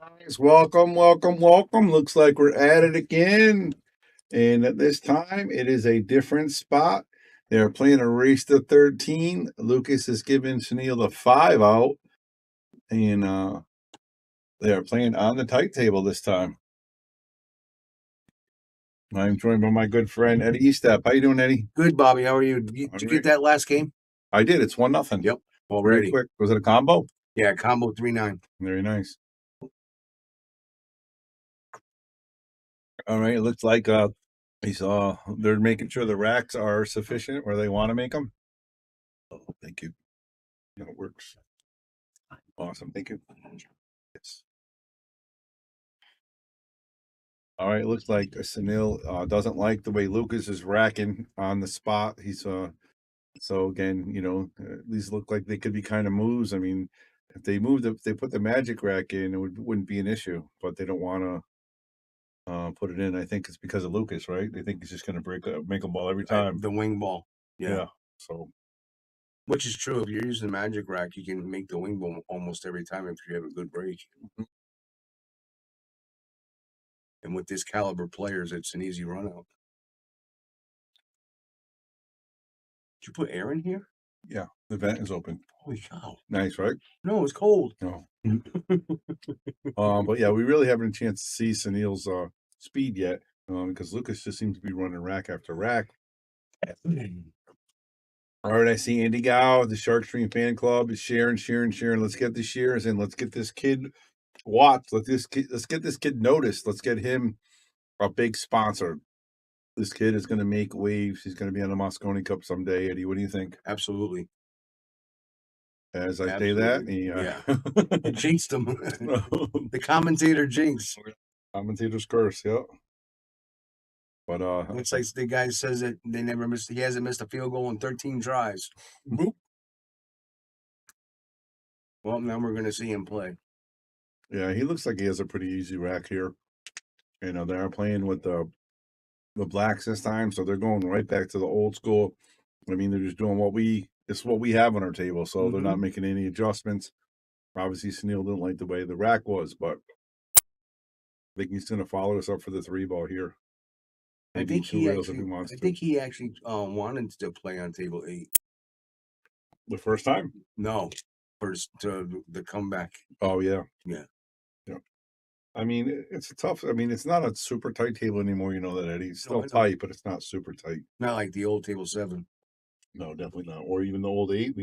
Guys, welcome, welcome, welcome. Looks like we're at it again. And at this time, it is a different spot. They're playing a race to 13. Lucas is giving Sunil the 5 out. And they are playing on the tight table this time. I'm joined by my good friend Eddie Estep. How you doing, Eddie? Good, Bobby. How are you? Did you get that last game? I did. It's 1-0. Yep. Very quick. Was it a combo? Yeah, combo 3-9. Very nice. All right. It looks like they're making sure the racks are sufficient where they want to make them. Oh, thank you. Yeah, it works. Awesome. Thank you. Yes. All right. It looks like Sunil doesn't like the way Lucas is racking on the spot. He's so again, these look like they could be kind of moves. I mean, if they put the magic rack in, wouldn't be an issue, but they don't want to put it in. I think it's because of Lucas, right? They think he's just going to make a ball every time. The wing ball. Yeah. So, which is true. If you're using the magic rack, you can make the wing ball almost every time if you have a good break. Mm-hmm. And with this caliber players, it's an easy run out. Did you put air in here? Yeah, the vent is open. Holy cow! Nice, right? No, it's cold. No. But yeah, we really haven't a chance to see Sunil's speed yet, because Lucas just seems to be running rack after rack. All right, I see Andy Gow, the Shark Stream fan club is sharing. Let's get the shares and let's get this kid watched. Let's get this kid noticed. Let's get him a big sponsor. This kid is going to make waves. He's going to be on the Moscone Cup someday. Eddie, what do you think? Absolutely. As I say that, yeah, jinxed him. The commentator jinx. Commentator's curse. Yep. But it's like the guy says that he hasn't missed a field goal in 13 tries. Boop. Well, now we're going to see him play. Yeah, he looks like he has a pretty easy rack here. They are playing with the blacks this time, so they're going right back to the old school. I mean, they're just doing what we have on our table, so they're not making any adjustments. Obviously, Sunil didn't like the way the rack was, but I think he's going to follow us up for the 3-ball here. I think he actually wanted to play on table 8. The first time? No, first the comeback. Oh yeah, yeah. I mean, it's tough. I mean, it's not a super tight table anymore. You know that, Eddie. It's still tight, but it's not super tight. Not like the old table 7. No, definitely not. Or even the old 8.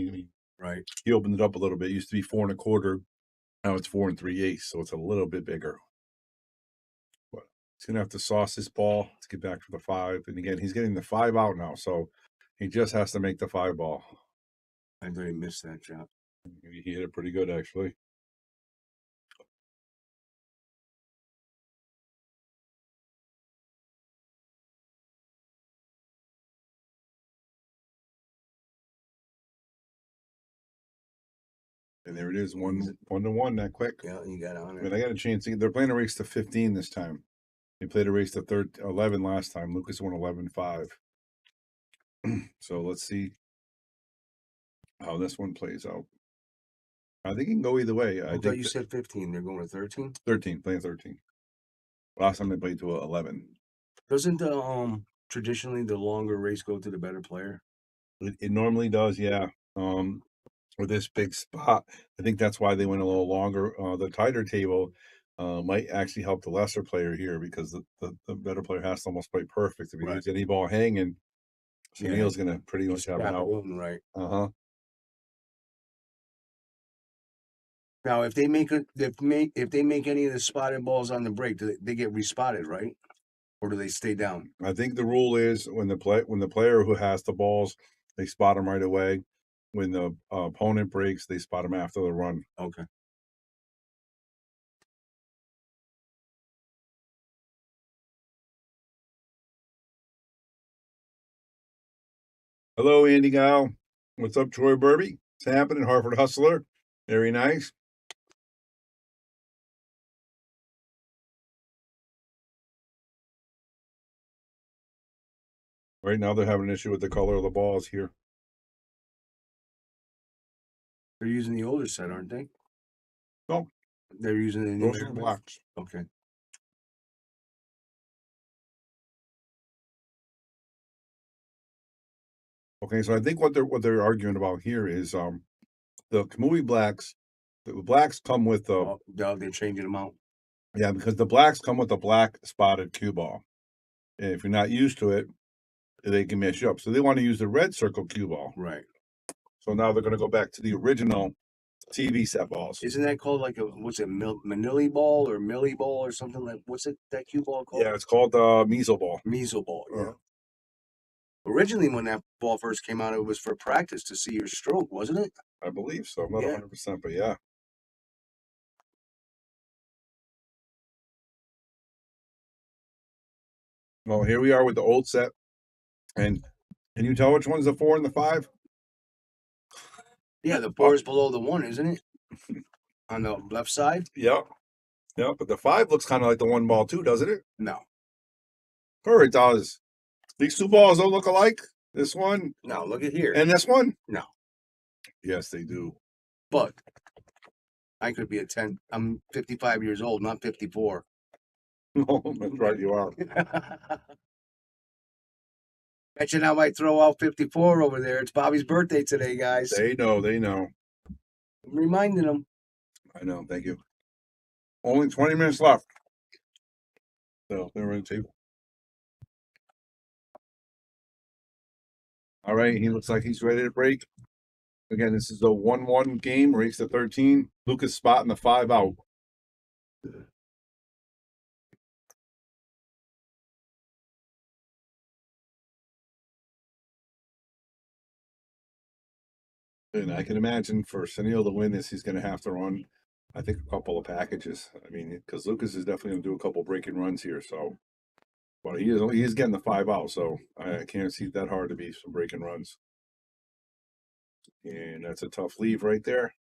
Right. He opened it up a little bit. It used to be 4 1/4. Now it's 4 3/8, so it's a little bit bigger. But he's gonna have to sauce this ball to get back to the 5. And again, he's getting the 5 out now, so he just has to make the 5 ball. I thought he missed that shot. He hit it pretty good, actually. And there it is, 1-1 that quick. Yeah, you got on it. But I got a chance. They're playing a race to 15 this time. They played a race to 11 last time. Lucas won 11-5. So let's see how this one plays out. I think it can go either way. I thought you said 15. They're going to 13? 13, playing 13. Last time they played to 11. Doesn't the traditionally the longer race go to the better player? It normally does, yeah. For this big spot, I think that's why they went a little longer. The tighter table might actually help the lesser player here because the better player has to almost play perfect. If he leaves any ball hanging, Sunil's going to pretty much have it out. Right. Now, if they make any of the spotted balls on the break, they get respotted, right? Or do they stay down? I think the rule is when the player who has the balls, they spot them right away. When the opponent breaks, they spot them after the run. Okay. Hello, Andy Gow. What's up, Troy Burby? What's happening, Harvard Hustler? Very nice. Right now, they're having an issue with the color of the balls here. They're using the older set, aren't they? No, They're using the new Those are the blacks. Okay. Okay, so I think what they're arguing about here is the Kamui blacks. The blacks come with the Oh, no, they're changing them out. yeah, because the blacks come with a black spotted cue ball. And if you're not used to it, they can mess you up. So they want to use the red circle cue ball. Right. So now they're going to go back to the original TV set balls. Isn't that called like a what's it, Manili ball or Millie ball or something like? What's it that cue ball called? Yeah, it's called the measle ball. Measle ball. Yeah. Uh, Originally, when that ball first came out, it was for practice to see your stroke, wasn't it? I believe so. I'm not Yeah. 100%, but yeah. Well, here we are with the old set. And can you tell which one's the 4 and the 5? Yeah, the 4 is below the 1, isn't it? On the left side? Yep. Yep. But the 5 looks kind of like the 1 ball too, doesn't it? No. Sure, it does. These 2 balls don't look alike. This one No, look at here. and this one? No. Yes, they do. But I could be a 10. I'm 55 years old, not 54. Oh, that's right, you are. Bet you now I throw out 54 over there. It's Bobby's birthday today, guys. They know, they know. I'm reminding them. I know, thank you. Only 20 minutes left. So they're in the table. All right, he looks like he's ready to break. Again, this is a 1-1 game, race to 13. Lukas spotting the 5 out. And I can imagine for Sunil to win this, he's going to have to run, I think, a couple of packages. I mean, because Lukas is definitely going to do a couple breaking runs here. So, but he is getting the 5 out, so I can't see that hard to be some breaking runs. And that's a tough leave right there.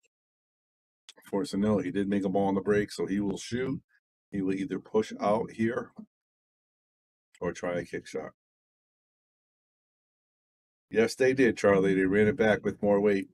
For Sunil, he did make a ball on the break, so he will shoot. He will either push out here or try a kick shot. Yes, they did, Charlie. They ran it back with more weight.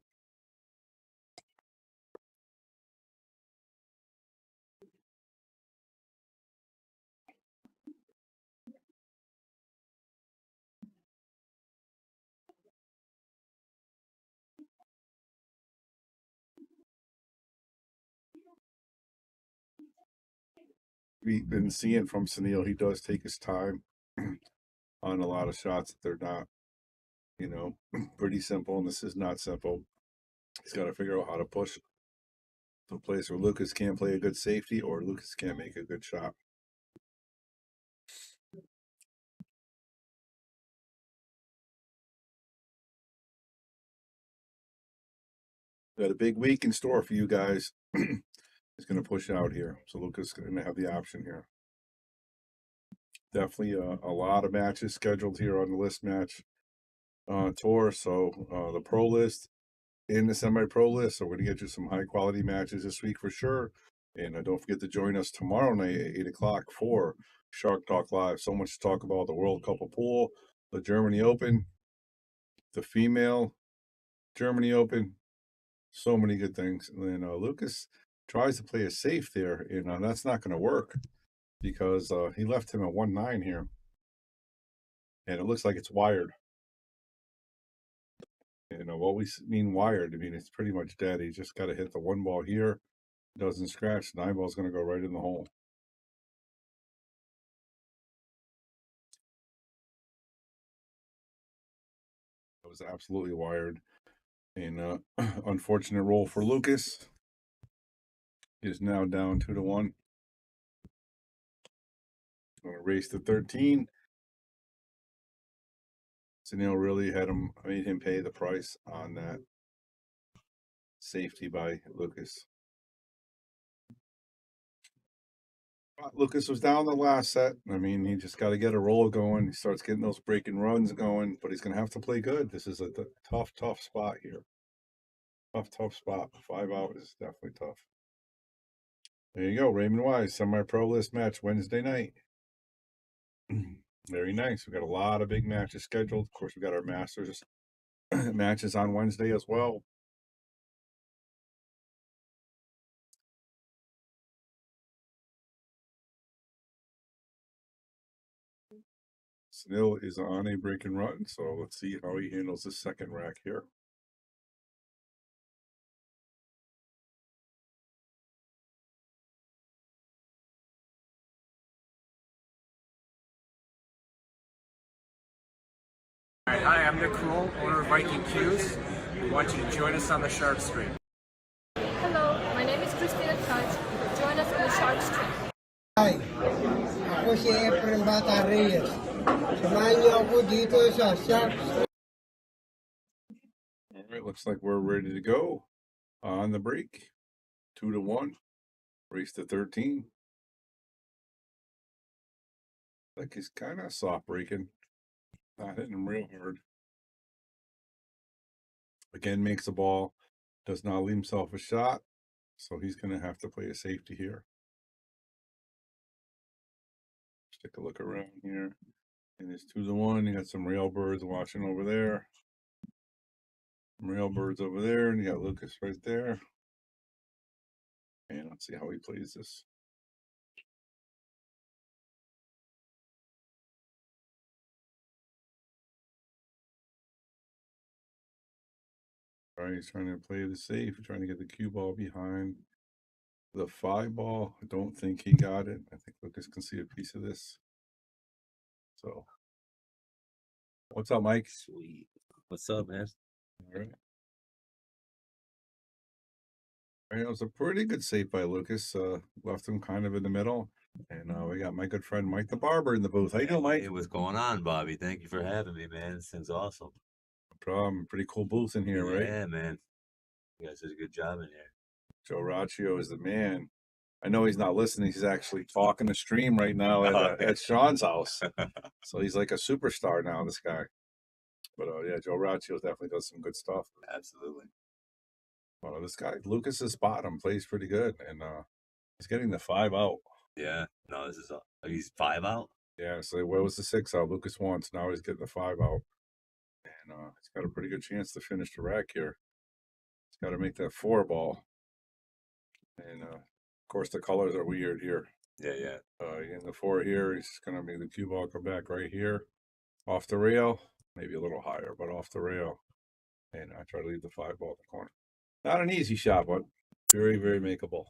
We've been seeing from Sunil, he does take his time on a lot of shots that they're not, pretty simple. And this is not simple. He's got to figure out how to push to a place where Lukas can't play a good safety or Lukas can't make a good shot. Got a big week in store for you guys. He's going to push out here. So Lukas is going to have the option here. Definitely a lot of matches scheduled here on the list match tour. So the pro list and the semi-pro list. So we're going to get you some high quality matches this week for sure. And don't forget to join us tomorrow night at 8 o'clock for Shark Talk Live. So much to talk about: the World Cup of Pool, the Germany Open, the female Germany Open. So many good things. And then Lukas tries to play it safe there, and that's not going to work because he left him at 1-9 here. And it looks like it's wired. What we mean wired, I mean, it's pretty much dead. He just got to hit the 1 ball here. Doesn't scratch. 9 ball's going to go right in the hole. It was absolutely wired. And unfortunate roll for Lukas. Is now down 2-1. Going to race to 13. Sunil really made him pay the price on that safety by Lukas. Lukas was down the last set. I mean, he just got to get a roll going. He starts getting those breaking runs going, but he's going to have to play good. This is a tough spot here. Tough spot. 5 out is definitely tough. There you go, Raymond Wise, semi-pro list match Wednesday night. Very nice. We got a lot of big matches scheduled. Of course, we got our Masters matches on Wednesday as well. Sunil is on a break and run, so let's see how he handles the second rack here. All right, hi, I'm Nick Kroll, owner of Viking Q's. We want you to join us on the Shark Stream. Hello, my name is Christina Kutch. Join us on the Shark Stream. Hi, ako si Efren Bata Reyes. Samahan niyo ako dito sa Shark Stream. All right, looks like we're ready to go on the break. 2-1, race to 13. Like he's kind of soft breaking, not hitting him real hard. Again, makes the ball, does not leave himself a shot, so he's going to have to play a safety here. Let's take a look around here. And it's 2-1. You got some rail birds watching over there. Some rail birds over there, and you got Lukas right there. And let's see how he plays this. All right, he's trying to play the safe, trying to get the cue ball behind the 5 ball. I don't think he got it. I think Lukas can see a piece of this. So, what's up, Mike? Sweet. What's up, man? All right. All right, it was a pretty good save by Lukas. Left him kind of in the middle. And we got my good friend Mike the Barber in the booth. How you doing, Mike? Hey, what's going on, Bobby? Thank you for having me, man. This thing's awesome. No problem. Pretty cool booth in here, right? Yeah, man. You guys did a good job in here. Joe Raccio is the man. I know he's not listening. He's actually talking the stream right now at Sean's house. So he's like a superstar now, this guy. But yeah, Joe Raccio definitely does some good stuff. Absolutely. Well, this guy, Lucas is bottom, plays pretty good. And he's getting the 5 out. Yeah. No, this is he's 5 out. Yeah, so where was the 6 out? Lucas wants. Now he's getting the 5 out. And he's got a pretty good chance to finish the rack here. He's got to make that 4 ball. And of course, the colors are weird here. Yeah. In the 4 here, he's going to make the cue ball come back right here. Off the rail. Maybe a little higher, but off the rail. And I try to leave the 5 ball in the corner. Not an easy shot, but very, very makeable.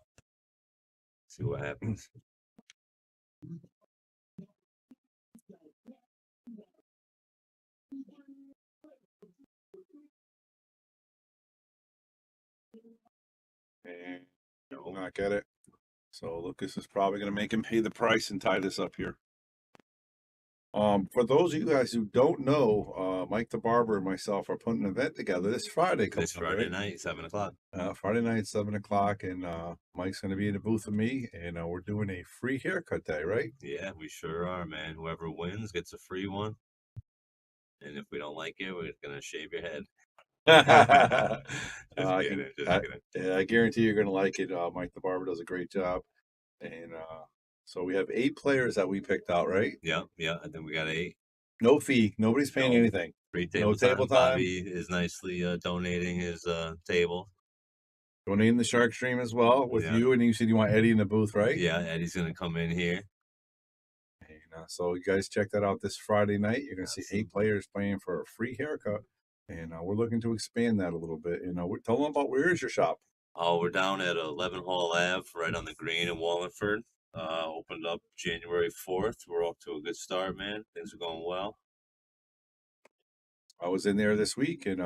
See what happens. And he will not get it. So Lukas is probably going to make him pay the price and tie this up here. For those of you guys who don't know, Mike the Barber and myself are putting an event together this Friday. This Friday night, 7 o'clock. Friday night, 7 o'clock, and Mike's going to be in the booth with me, and we're doing a free haircut day, right? Yeah, we sure are, man. Whoever wins gets a free one. And if we don't like it, we're going to shave your head. Just kidding. I guarantee you're going to like it. Mike the Barber does a great job. And so we have 8 players that we picked out, right? Yeah. I think we got 8. No fee. Nobody's paying anything. Free table time. Bobby is nicely donating his table. Donating the Shark Stream as well with you. And you said you want Eddie in the booth, right? Yeah, Eddie's going to come in here. And so you guys check that out this Friday night. You're going to see 8 players playing for a free haircut. And we're looking to expand that a little bit. And tell them about where is your shop? Oh, we're down at 11 Hall Ave, right on the green in Wallingford. Opened up January 4th. We're off to a good start, man. Things are going well. I was in there this week, and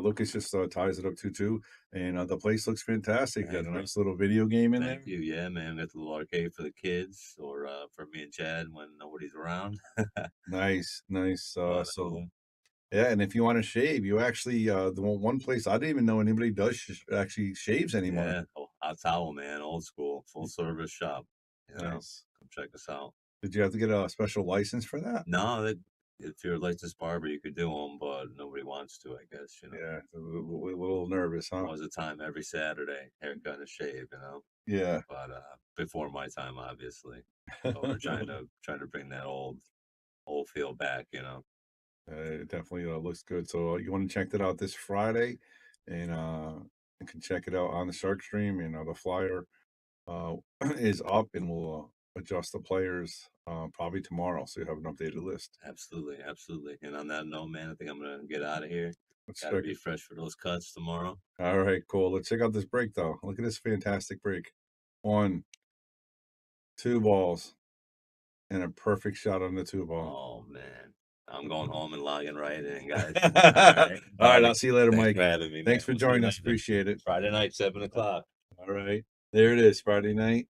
Lucas just ties it up 2-2, and the place looks fantastic. Got a nice little video game in there. Thank you, yeah, man. Got the little arcade for the kids, or for me and Chad when nobody's around. Nice. So Cool. yeah, and if you want to shave, you actually the one place I didn't even know anybody does actually shaves anymore. Yeah, Hot Towel, man, old school, full service shop. You know, Nice. come check us out. Did you have to get a special license for that? No, if you're a licensed barber, you could do them, but nobody wants to, I guess. You know. Yeah, a little nervous, huh? There was a time every Saturday, haircut and shave, you know. Yeah. But before my time, obviously. So we're trying to bring that old feel back, you know. It definitely looks good. So you want to check that out this Friday, and you can check it out on the Shark Stream. And the flyer is up, and we'll adjust the players probably tomorrow, so you have an updated list. Absolutely, absolutely. And on that note, man, I think I'm gonna get out of here. Let's Gotta check be it. fresh for those cuts tomorrow. All right, cool. Let's check out this break though. Look at this fantastic break. 1, 2 balls, and a perfect shot on the 2 ball. Oh man. I'm going home and logging right in, guys. All right. right, I'll see you later, Thanks Mike. for having me, Thanks man. for We'll see you joining us. later. Appreciate it. Friday night, 7 o'clock. All right, there it is, Friday night.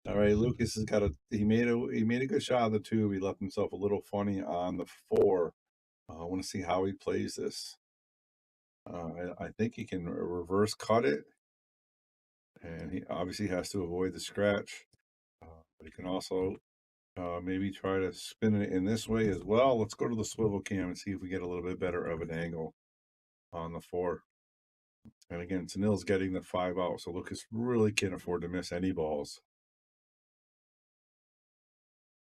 All right, Lucas has got he made a good shot on the 2. He left himself a little funny on the 4. I want to see how he plays this. I think he can reverse cut it, and he obviously has to avoid the scratch. But he can also maybe try to spin it in this way as well. Let's go to the swivel cam and see if we get a little bit better of an angle on the 4. And again, Sunil's getting the 5 out, so Lucas really can't afford to miss any balls.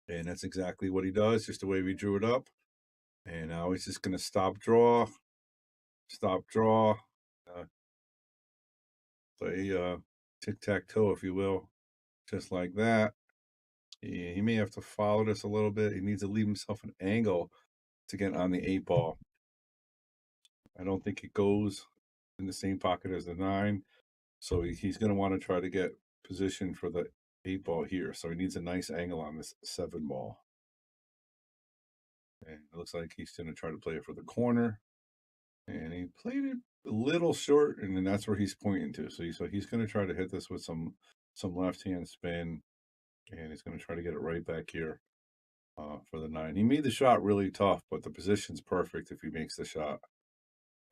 And that's exactly what he does, just the way we drew it up. And now he's just going to stop, draw, play tic-tac-toe, if you will, just like that. He may have to follow this a little bit. He needs to leave himself an angle to get on the 8 ball. I don't think it goes in the same pocket as the 9. So he's going to want to try to get position for the 8 ball here. So he needs a nice angle on this 7 ball. And it looks like he's going to try to play it for the corner. And he played it a little short, and then that's where he's pointing to. So he's going to try to hit this with some left-hand spin. And he's going to try to get it right back here for the 9. He made the shot really tough, but the position's perfect if he makes the shot.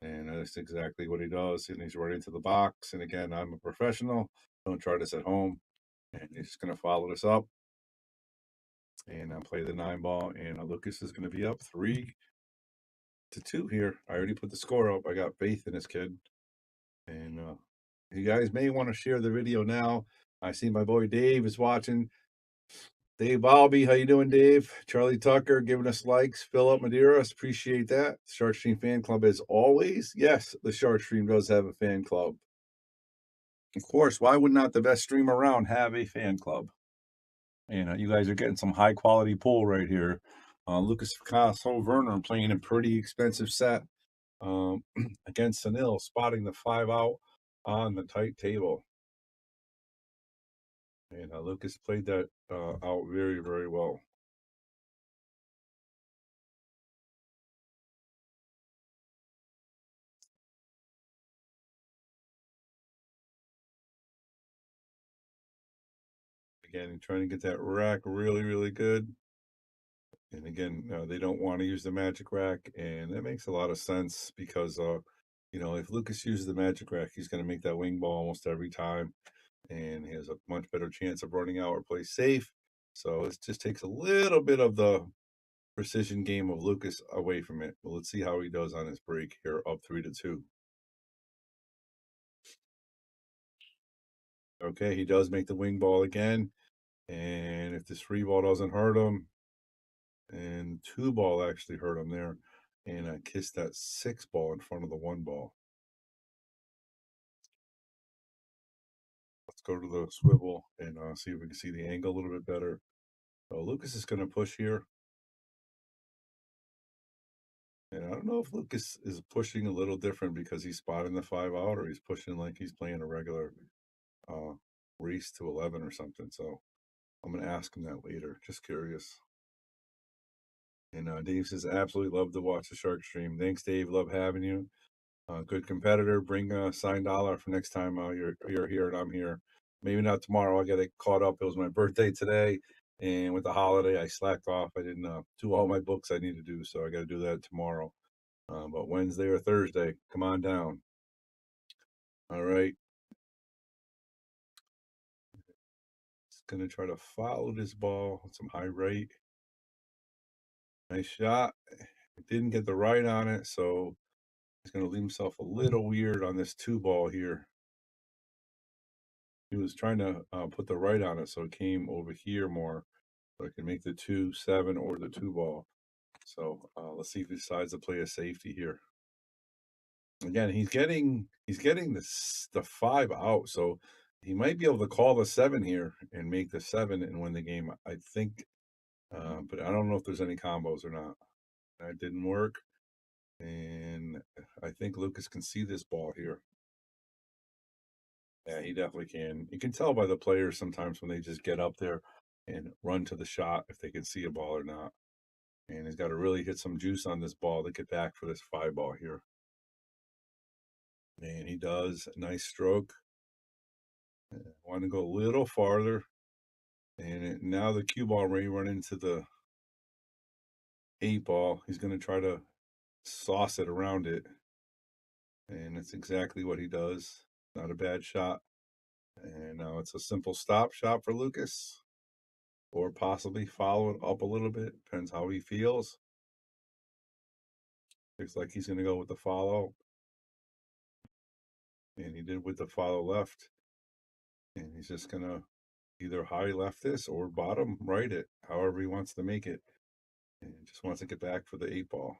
And that's exactly what he does. And he's right into the box. And again, I'm a professional. Don't try this at home. And he's just going to follow this up and play the 9 ball. And Lucas is going to be up 3-2 here. I already put the score up. I got faith in this kid. And you guys may want to share the video now. I see my boy Dave is watching. Dave Balby, how you doing, Dave? Charlie Tucker giving us likes. Philip Madeira, appreciate that. Shark Stream Fan Club as always. Yes, the Shark Stream does have a fan club. Of course, why would not the best stream around have a fan club? And you guys are getting some high quality pool right here. Lukas Vs Sunil playing a pretty expensive set against Sunil, spotting the 5 out on the tight table. And Lucas played that out very, very well. Again, trying to get that rack really, really good. And again, they don't want to use the magic rack, and that makes a lot of sense because, if Lucas uses the magic rack, he's going to make that wing ball almost every time, and he has a much better chance of running out or play safe. So it just takes a little bit of the precision game of Lucas away from it. But let's see how he does on his break here, up 3-2. Okay, he does make the wing ball again, and if this 3 ball doesn't hurt him, and 2 ball actually hurt him there, and I kissed that 6 ball in front of the 1 ball. Let's go to the swivel and see if we can see the angle a little bit better. So Lucas is going to push here. And I don't know if Lucas is pushing a little different because he's spotting the 5 out, or he's pushing like he's playing a regular race to 11 or something. So I'm going to ask him that later. Just curious. And Dave says, absolutely love to watch the Shark Stream. Thanks, Dave. Love having you. Good competitor. Bring a signed dollar for next time you're here and I'm here. Maybe not tomorrow. I got it caught up. It was my birthday today, and with the holiday, I slacked off. I didn't do all my books I need to do, so I got to do that tomorrow. But Wednesday or Thursday, come on down. All right. Just gonna try to follow this ball with some high right. Nice shot. Didn't get the right on it, so he's gonna leave himself a little weird on this 2 ball here. He was trying to put the right on it, so it came over here more, so I can make the 2-7 or the 2 ball. So let's see if he decides to play a safety here. Again, he's getting the 5 out, so He might be able to call the 7 here and make the 7 and win the game, I think, but I don't know if there's any combos or not. That didn't work, and I think Lucas can see this ball here. Yeah, he definitely can. You can tell by the players sometimes when they just get up there and run to the shot if they can see a ball or not. And he's got to really hit some juice on this ball to get back for this 5 ball here. And he does. Nice stroke. Want to go a little farther. And now the cue ball may run into the 8 ball. He's going to try to sauce it around it. And that's exactly what he does. Not a bad shot. And now it's a simple stop shot for Lucas. Or possibly follow it up a little bit. Depends how he feels. Looks like he's going to go with the follow. And he did with the follow left. And he's just going to either high left this or bottom right it, however he wants to make it. And he just wants to get back for the 8 ball.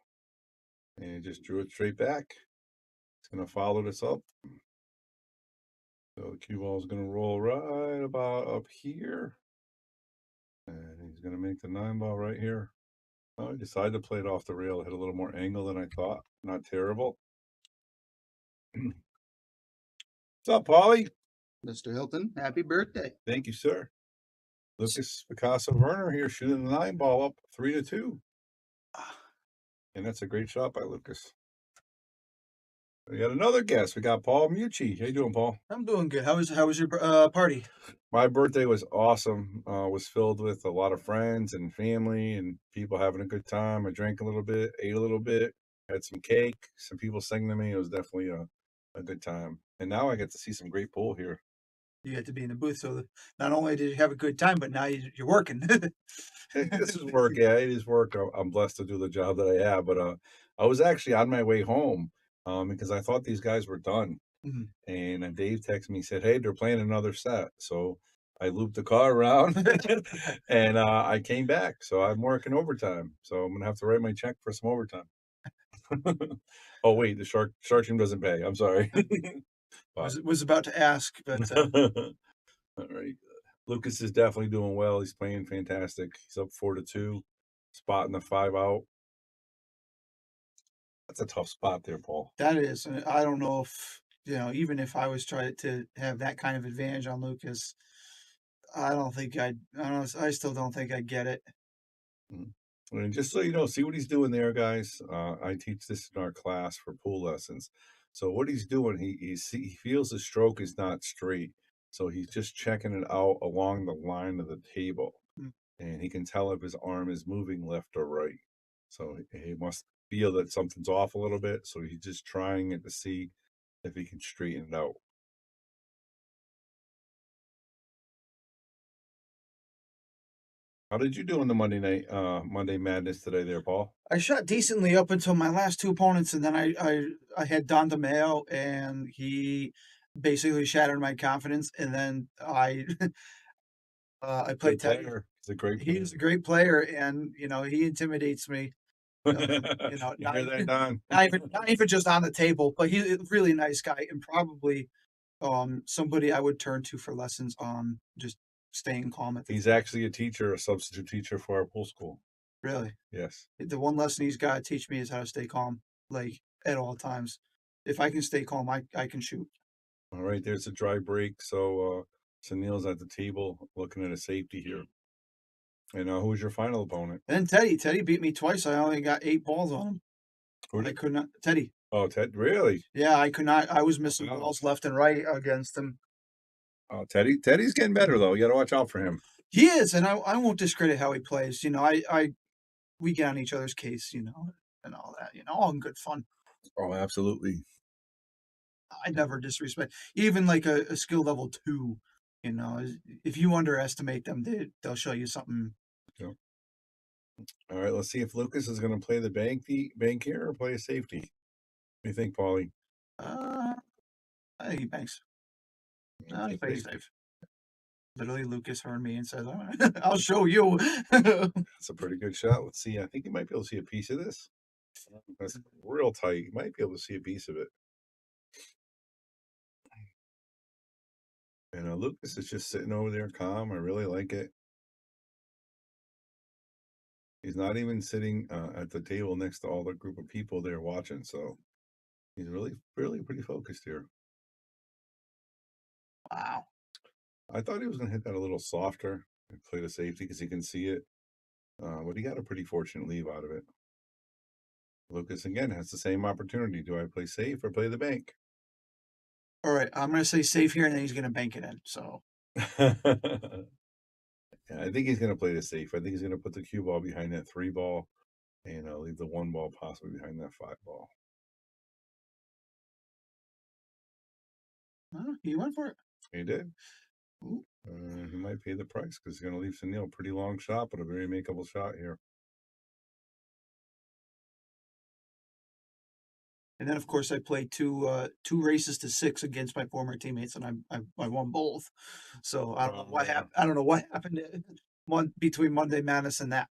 And he just drew it straight back. He's going to follow this up. So the cue ball is going to roll right about up here. And he's going to make the 9 ball right here. Oh, he decided to play it off the rail. It had a little more angle than I thought. Not terrible. What's up, Paulie? Mr. Hilton, happy birthday. Thank you, sir. Lucas Picasso Werner here shooting the 9 ball up 3-2. And that's a great shot by Lucas. We got another guest. We got Paul Mucci. How you doing, Paul? I'm doing good. How was your party? My birthday was awesome. Was filled with a lot of friends and family and people having a good time. I drank a little bit, ate a little bit, had some cake, some people singing to me. It was definitely a good time. And now I get to see some great pool here. You get to be in the booth, so not only did you have a good time, but now you're working. This is work. Yeah, it is work. I'm blessed to do the job that I have. But I was actually on my way home because I thought these guys were done. Mhm. And Dave texted me, said, "Hey, they're playing another set." So I looped the car around and I came back. So I'm working overtime. So I'm gonna have to write my check for some overtime. Oh wait, the shark team doesn't pay. I'm sorry. was about to ask, but All right. Lucas is definitely doing well. He's playing fantastic. He's up 4-2, spotting the 5 out. That's a tough spot there, Paul. that is. And I don't know if even if I was trying to have that kind of advantage on Lucas, I don't think I don't know. I still don't think I'd get it. Mm. And just so you know, see what he's doing there, guys. I teach this in our class for pool lessons. So what he's doing, he feels the stroke is not straight, so he's just checking it out along the line of the table, Mm. and he can tell if his arm is moving left or right. So he must feel that something's off a little bit. So he's just trying it to see if he can straighten it out. How did you do in the Monday Madness today, there, Paul? I shot decently up until my last 2 opponents, and then I had Don DeMeo, and he basically shattered my confidence. And then I Good played Teddy. player. He's a great player. He's a great player, and he intimidates me. You Not hear that, Don? not even just on the table, but he's a really nice guy, and probably somebody I would turn to for lessons on just staying calm at the He's actually a teacher, a substitute teacher for our pool school. really. Yes. The one lesson he's got to teach me is how to stay calm, like at all times. If I can stay calm, I can shoot. All right, there's a dry break. So Sunil's at the table looking at a safety here. And who's your final opponent? And then Teddy beat me twice. I only got 8 balls on him. Who I did? could not. Teddy. Oh, Ted, really? Yeah, I could not. I was missing Wow. balls left and right against him. Oh, Teddy's getting better though. You got to watch out for him. He is, and I won't discredit how he plays. We get on each other's case, and all that, all in good fun. Oh, absolutely. I never disrespect, even like a skill level 2. If you underestimate them, they'll show you something. Yep. All right, let's see if Lucas is going to play the bank here or play a safety. What do you think, Paulie? I think he banks. No, he plays safe. Literally, Lucas heard me and says, "I'll show you." That's a pretty good shot. Let's see. I think you might be able to see a piece of this. That's real tight. You might be able to see a piece of it. And Lucas is just sitting over there calm. I really like it. He's not even sitting at the table next to all the group of people there watching. So he's really pretty focused here. Wow. I thought he was going to hit that a little softer and play the safety because he can see it. But he got a pretty fortunate leave out of it. Lucas again has the same opportunity. Do I play safe or play the bank? All right, I'm gonna say safe here, and then he's gonna bank it in. So Yeah, I think he's going to play the safe. I think he's going to put the cue ball behind that 3 ball and leave the 1 ball possibly behind that 5 ball. he went for it. He did. Ooh. He might pay the price because he's going to leave Sunil a pretty long shot, but a very makeable shot here. And then, of course, I played two races to 6 against my former teammates, and I won both. So I don't know what happened. I don't know what happened between Monday Madness and that.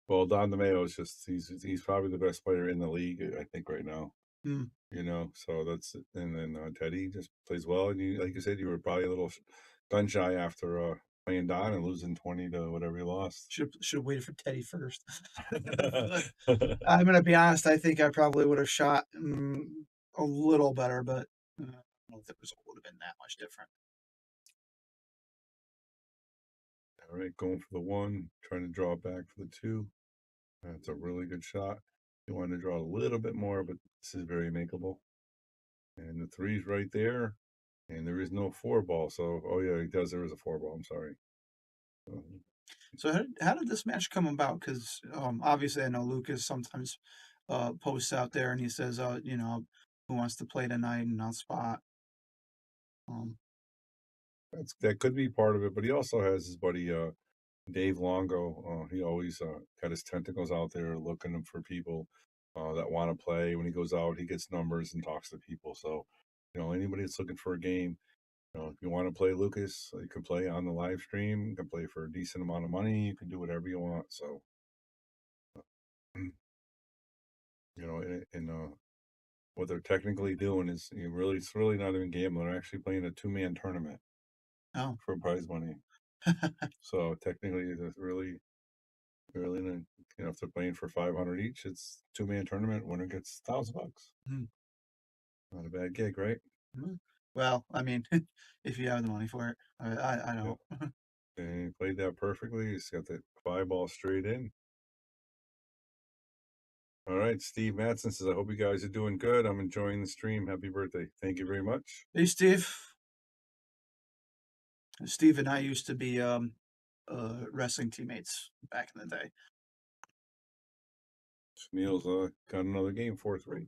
Well, Don DeMeo is just he's probably the best player in the league, I think, right now. Hmm. You know, so that's and then Teddy just plays well, and you like you said, you were probably a little gun shy after playing Don and losing 20 to whatever you lost. Should have waited for Teddy first. I'm gonna be honest. I think I probably would have shot a little better, but I don't know if the result would have been that much different. All right, going for the 1, trying to draw it back for the 2. That's a really good shot. You want to draw a little bit more, but this is very makeable. And the 3's right there, and there is no 4 ball. So, oh yeah, he does. There is a 4 ball. I'm sorry. So how did this match come about? Because obviously I know Lucas sometimes posts out there and he says, you know, who wants to play tonight and I'll spot. That could be part of it, but he also has his buddy Dave Longo. He always got his tentacles out there looking for people that want to play. When he goes out, he gets numbers and talks to people. So, you know, anybody that's looking for a game, you know, if you want to play Lucas, you can play on the live stream. You can play for a decent amount of money. You can do whatever you want. So, you know, and what they're technically doing is it's really not even gambling. They're actually playing a 2-man tournament for prize money. So technically, it's really, you know, if they're playing for 500 each, it's 2-man tournament. Winner gets $1,000. Not a bad gig, right? Well, I mean, if you have the money for it, I don't. Yeah. And he played that perfectly. He's got that 5 ball straight in. All right, Steve Matson says, I hope you guys are doing good. I'm enjoying the stream. Happy birthday. Thank you very much. Hey, Steve. Steve and I used to be wrestling teammates back in the day. Neil's got another game, 4-3.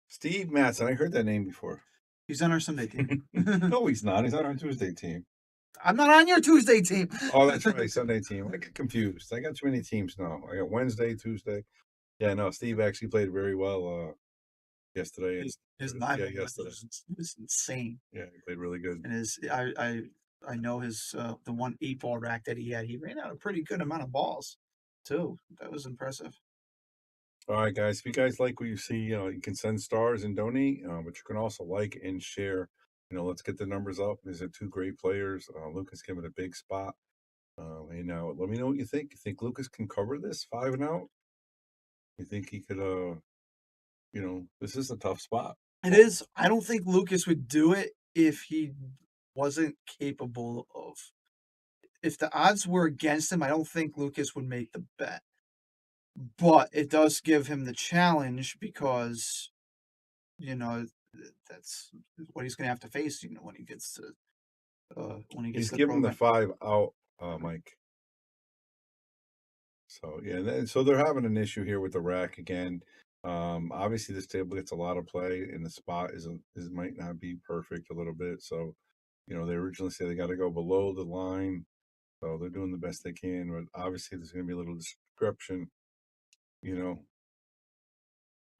Steve Matson, I heard that name before. He's on our Sunday team. No, he's not. He's on our Tuesday team. I'm not on your Tuesday team. Oh, that's right, Sunday team. I get confused. I got too many teams now. I got Wednesday, Tuesday. Yeah, no, Steve actually played very well yesterday. His 9 was insane. Yeah, he played really good. And I know his the 1 8-ball rack that he had. He ran out a pretty good amount of balls too. That was impressive. All right, guys. If you guys like what you see, you can send stars and donate, but you can also like and share. You know, let's get the numbers up. These are 2 great players. Lucas came in a big spot. And now let me know what you think. You think Lucas can cover this 5 and out? You think he could? You know, this is a tough spot. It is. I don't think Lucas would do it if he wasn't capable of. If the odds were against him, I don't think Lucas would make the bet. But it does give him the challenge because, you know, that's what he's going to have to face. You know, when he gets to He's to giving the program. 5 out, Mike. So yeah, so they're having an issue here with the rack again. Obviously this table gets a lot of play, and the spot might not be perfect a little bit. So, you know, they originally said they got to go below the line, so they're doing the best they can. But obviously there's going to be a little description, you know,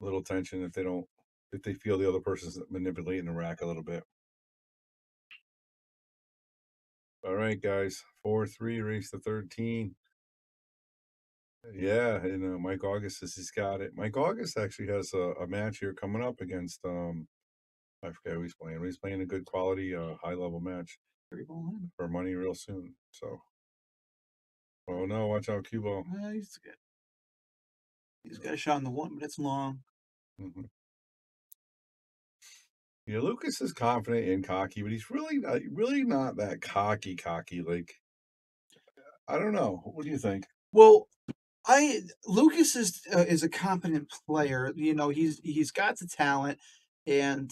a little tension if they feel the other person's manipulating the rack a little bit. All right, guys, 4-3 race to 13. Yeah, and Mike August says he's got it. Mike August actually has a match here coming up against I forget who he's playing. But he's playing a good quality, high level match Three ball in. for money real soon. So, oh no, watch out, cue ball. He's good. He's got a shot on the one, but it's long. Mhm. Yeah, Lucas is confident and cocky, but he's really not that cocky. Like, I don't know. What do you think? Well, Lucas is a competent player. You know, he's got the talent, and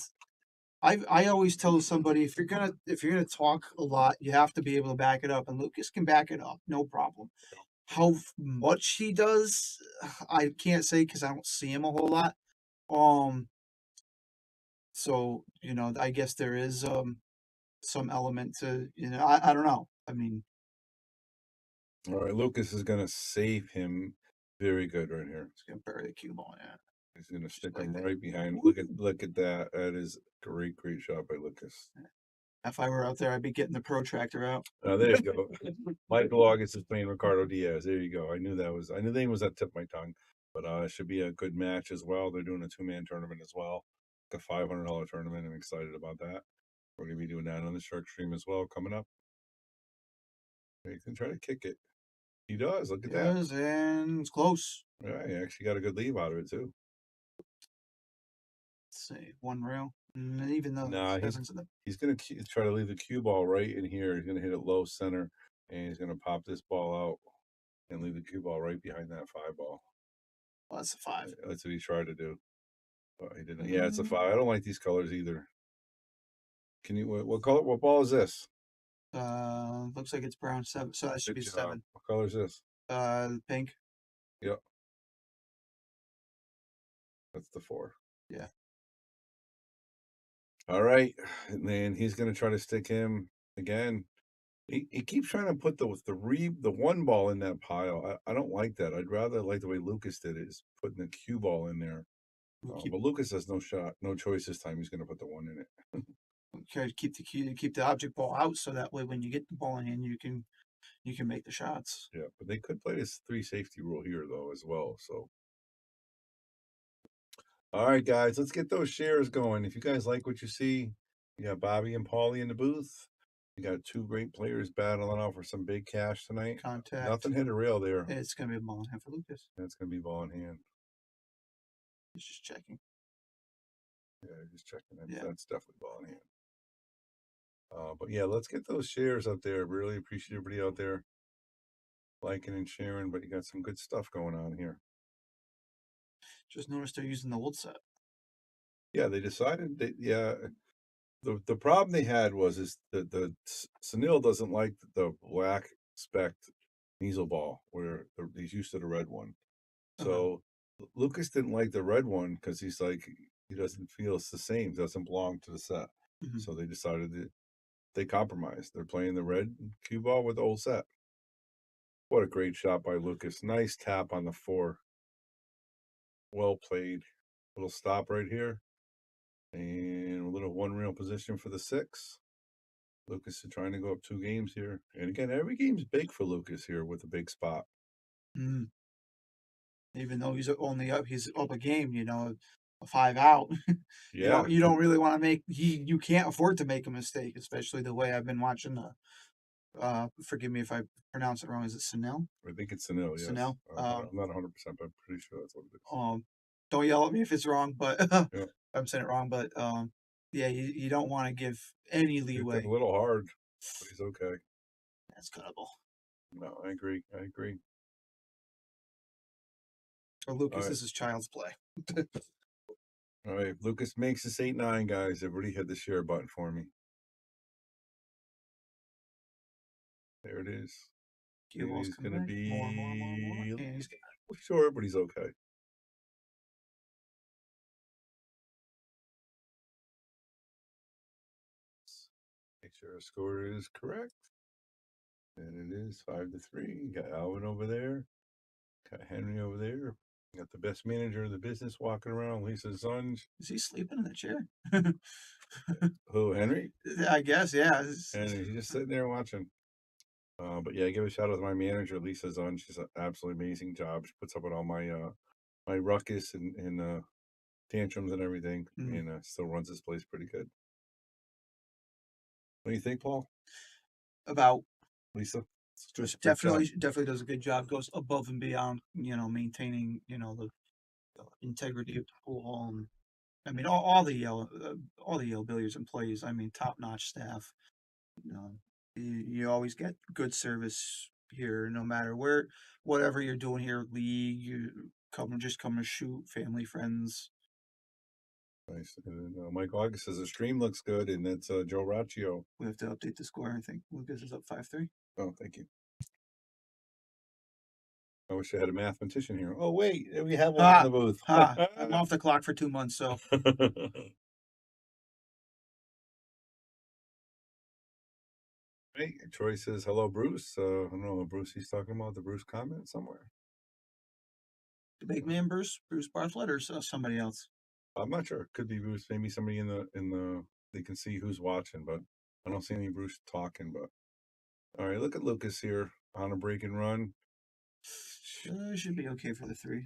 I always tell somebody if you're gonna talk a lot, you have to be able to back it up, and Lucas can back it up, no problem. How much he does, I can't say because I don't see him a whole lot. So you know, I guess there is some element to I don't know. I mean, All right, Lucas is gonna save him very good right here. it's gonna bury the cue ball. Yeah. He's gonna stick like him that. right behind. Woo. Look at that. That is great shot by Lucas. If I were out there, I'd be getting the protractor out. There you go. Michael August is playing Ricardo Diaz. There you go. I knew the name was at the tip of my tongue, but it should be a good match as well. They're doing a 2-man tournament as well, like a $500 tournament. I'm excited about that. We're gonna be doing that on the Shark Stream as well coming up. You can try to kick it. He does. Look at that. Yes, and it's close. Yeah, he actually got a good leave out of it too. Let's see, one rail. And even though Nah, he's gonna try to leave the cue ball right in here. He's gonna hit it low center, and he's gonna pop this ball out and leave the cue ball right behind that 5 ball. well, that's a 5. That's what he tried to do, but he didn't. Yeah, it's a 5. I don't like these colors either. Can you what color? What ball is this? Looks like it's brown 7, so that should be Good job. 7. What color is this? Pink. Yep, that's the 4. Yeah. All right, and then he's gonna try to stick him again. He keeps trying to put the one ball in that pile. I don't like that. I'd rather like the way Lucas did it, is putting the cue ball in there. But Lucas has no shot, no choice this time. He's going to put the 1 in it. Try to keep the object ball out, so that way when you get the ball in hand, you can make the shots. Yeah, but they could play this 3 safety rule here though as well. So, all right, guys, let's get those shares going. If you guys like what you see, you got Bobby and Paulie in the booth. You got 2 great players battling out for some big cash tonight. Contact. Nothing hit a rail there. It's gonna be a ball in hand for Lucas. That's going to be ball in hand. He's just checking. Yeah, just checking. Yeah. That's definitely ball in hand. But yeah, let's get those shares up there. Really appreciate everybody out there liking and sharing. But you got some good stuff going on here. Just noticed they're using the old set. Yeah, they decided that. Yeah, the problem they had was the Sunil doesn't like the black spec measle ball where he's used to the red one. So Lucas didn't like the red one because he's like he doesn't feel it's the same. Doesn't belong to the set. So they decided that they compromised. They're playing the red cue ball with the old set. What a great shot by Lucas. Nice tap on the 4. Well played. Little stop right here. And a little 1 rail position for the 6. Lucas is trying to go up 2 games here. And again, every game's big for Lucas here with a big spot. Even though he's up a game, a 5 out. Yeah. You don't really want to you can't afford to make a mistake, especially the way I've been watching forgive me if I pronounce it wrong. Is it Sunil? I think it's Sunil, yes. Sunil. I'm not 100%, but I'm pretty sure that's what it is. Don't yell at me if it's wrong, but Yeah. I'm saying it wrong. But yeah, you don't want to give any It's leeway. a little hard, but he's okay. That's cuttable. No, I agree. For Lucas, All right. this is child's play. All right, Lucas makes this 8-9, guys. Everybody hit the share button for me. There it is. Cue ball's He's coming going to back. be More. And he's short, but he's okay. Make sure our score is correct. And it is 5-3. You got Alvin over there. Got Henry over there. You got the best manager of the business walking around, Lisa Zunge. Is he sleeping in the chair? Who, Henry? I guess, yeah. And he's just sitting there watching. But yeah, give a shout out to my manager, Lisa Zunge. She's an absolutely amazing job. She puts up with all my my ruckus and tantrums and everything, Mhm. and still runs this place pretty good. What do you think, Paul? About Lisa? Does a just great job. definitely does a good job. Goes above and beyond. Maintaining the integrity of the pool hall. And, I mean, all the Yale Billiards employees. I mean, top notch staff. You always get good service here, no matter whatever you're doing here. League, you come to shoot, family, friends. Nice. And Mike August says the stream looks good, and that's Joe Raccio. We have to update the score. I think Lucas is up 5-3. Oh, thank you. I wish I had a mathematician here. Oh, wait, we have one in the booth. I'm off the clock for 2 months, so Hey, Troy says hello, Bruce. I don't know, Bruce. He's talking about the Bruce comment somewhere. the big man, Bruce Bartlett, or somebody else. I'm not sure. Could be Bruce. Maybe somebody in the. They can see who's watching, but I don't see any Bruce talking. But all right, look at Lucas here on a break and run. Should be okay for the 3.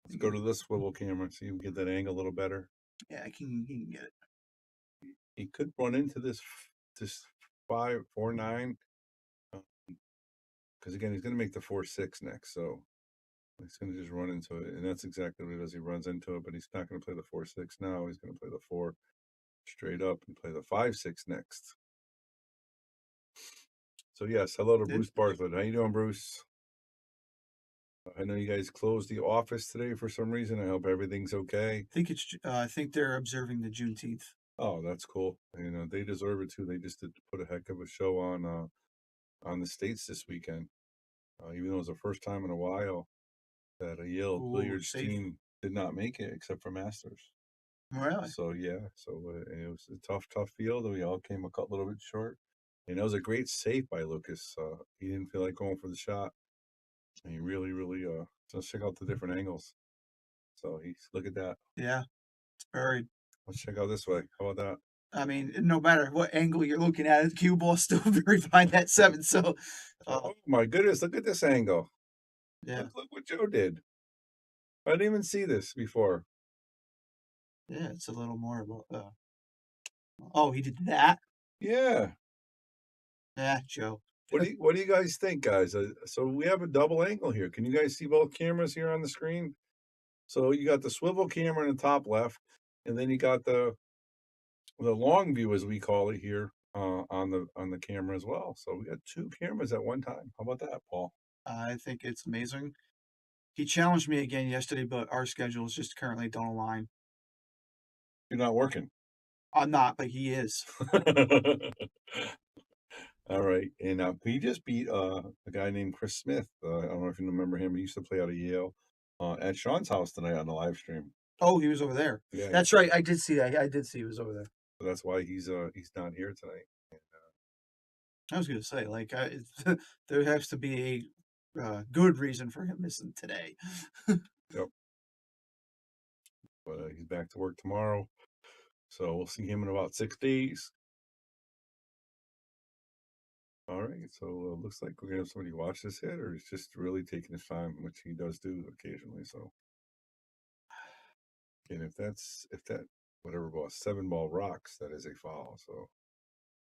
Let's go to this swivel camera, see if we can get that angle a little better. Yeah, I can get it. He could run into this 5-4-9, because again he's going to make the 4-6 next, so he's going to just run into it, and that's exactly what he does. He runs into it, but he's not going to play the 4-6 now. He's going to play the 4 straight up and play the 5-6 next. So yes, hello to Bruce Bartlett. How you doing, Bruce? I know you guys closed the office today for some reason. I hope everything's okay. I think they're observing the Juneteenth. Oh, that's cool. They deserve it too. They just did put a heck of a show on the States this weekend. Even though it was the first time in a while that a Yale billiards team did not make it except for Masters. Really? So yeah, it was a tough field, and we all came a little bit short. And it was a great save by Lucas. He didn't feel like going for the shot, and he really let's check out the different angles. So look at that. Yeah, it's buried. Let's check out this way. How about that? I mean, no matter what angle you're looking at, the cue ball's still very fine at 7. So, Oh my goodness, look at this angle. yeah, Look what Joe did. I didn't even see this before. yeah, it's a little more about. Oh, he did that. Yeah. Yeah, Joe. What do you guys think, guys? So we have a double angle here. Can you guys see both cameras here on the screen? So you got the swivel camera in the top left, and then you got the long view, as we call it here, on the camera as well. So we got 2 cameras at one time. How about that, Paul? I think it's amazing. He challenged me again yesterday, but our schedules just currently don't align. You're not working. I'm not, but he is. All right, and he just beat a guy named Chris Smith. I don't know if you remember him. He used to play out of Yale. At Sean's house tonight on the live stream. Oh, he was over there. Yeah, that's right. I did see that. I did see he was over there. So that's why he's not here tonight. I was going to say, like, there has to be a good reason for him missing today. Yep. But he's back to work tomorrow, so we'll see him in about 6 days. All right, so looks like we're gonna have somebody watch this hit, or he's just really taking his time, which he does do occasionally. So, and if that whatever ball 7-ball rocks, that is a foul. So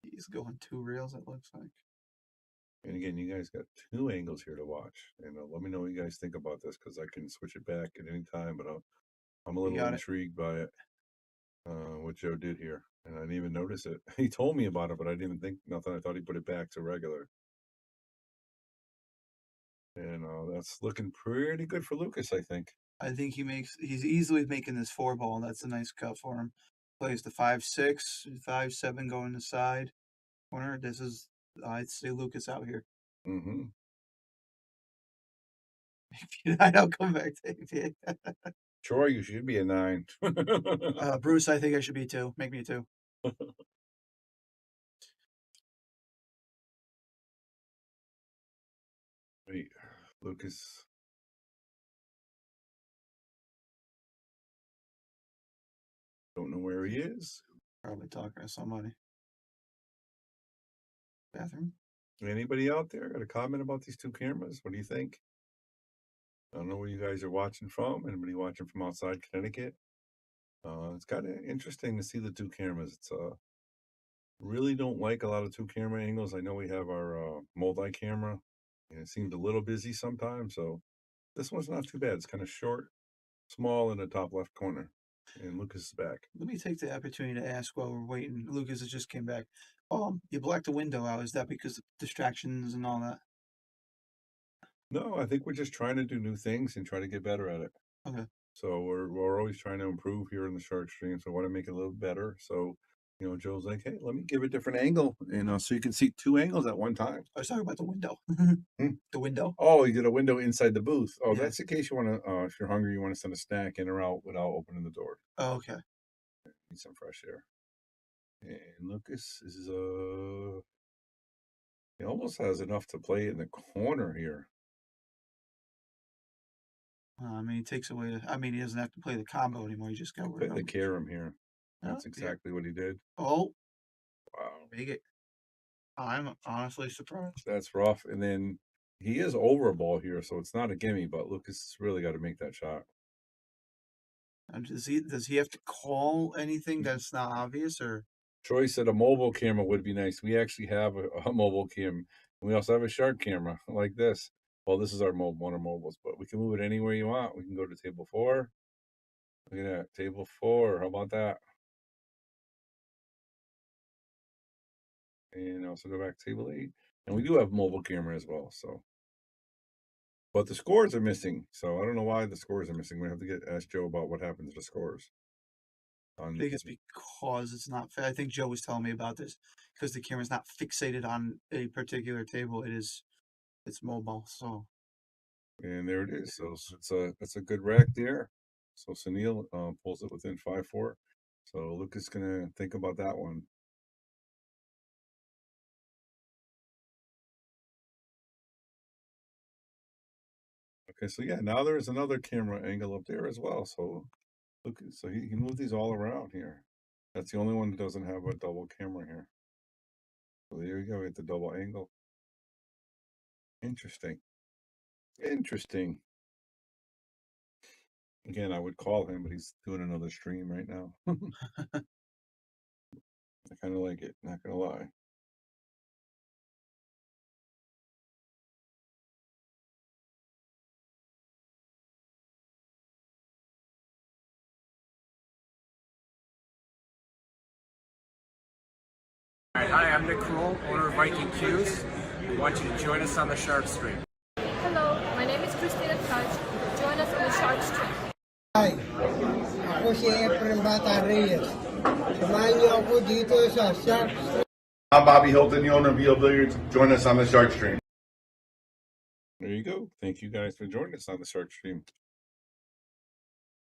he's going 2 reels. It looks like. And again, you guys got 2 angles here to watch, and let me know what you guys think about this, because I can switch it back at any time. But I'm a little intrigued by it, what Joe did here, and I didn't even notice it. He told me about it, but I didn't think nothing. I thought he put it back to regular. And that's looking pretty good for Lucas, I think. I think he's easily making this 4-ball. That's a nice cut for him. Plays the 5-6, 5-7 going to side corner. This is, I'd say, Lucas out here. Mm-hmm. I don't come back to Troy, you should be a 9. Bruce, I think I should be 2. Make me a 2. Wait, Lucas. Don't know where he is. Probably talking to somebody. Bathroom. Anybody out there got a comment about these 2 cameras? What do you think? I don't know where you guys are watching from. Anybody watching from outside Connecticut? It's kind of interesting to see the two cameras. It's really don't like a lot of two camera angles. I know we have our multi camera, and it seems a little busy sometimes. So this one's not too bad. It's kind of short, small in the top left corner, and Lucas is back. Let me take the opportunity to ask while we're waiting. Lucas has just came back. You blacked the window out. Is that because of distractions and all that? No, I think we're just trying to do new things and try to get better at it. Okay. So we're always trying to improve here in the shark stream. So I want to make it a little better. So Joe's like, hey, let me give a different angle, and so you can see two angles at one time. I was talking about the window. Hmm. The window. Oh, you did a window inside the booth. Oh, Yeah. that's in case you want to, if you're hungry, you want to send a snack in or out without opening the door. Oh, okay. Need some fresh air. And Lucas is he almost has enough to play in the corner here. I mean, he takes away. I mean, he doesn't have to play the combo anymore. He just got Play rid the of. carom here. That's Yeah. exactly what he did. Oh, Wow, make it. I'm honestly surprised. that's rough. And then he is over a ball here, so it's not a gimme. But Lucas really got to make that shot. Does he have to call anything that's not obvious or? Troy said a mobile camera would be nice. We actually have a mobile cam. We also have a shark camera like this. Well, this is our one of mobiles, but we can move it anywhere you want. We can go to table 4. Look at that, table 4. How about that? And also go back to table 8. And we do have mobile camera as well. So, but the scores are missing. So I don't know why the scores are missing. We have to ask Joe about what happened to the scores. I think it's because it's not. I think Joe was telling me about this because the camera's not fixated on a particular table. It's mobile. So And there it is. So it's a good rack there. So Sunil pulls it within 5-4. So Lucas gonna think about that one. Okay, so yeah, now there's another camera angle up there as well. So look, so he moved these all around here. That's the only one that doesn't have a double camera here. So there you go, we get the double angle. Interesting. Interesting. Again, I would call him, but he's doing another stream right now. I kind of like it, not gonna lie. Hi, I'm Nick Kroll, owner of Viking Q's. We want you to join us on the Shark Stream. Hello, my name is Christina Touch. Join us on the Shark Stream. Hi, ako si Efren Bata Reyes. Samahan niyo ako dito sa Shark I'm Bobby Hilton, the owner of VL Billiards. Join us on the Shark Stream. There you go. Thank you guys for joining us on the Shark Stream.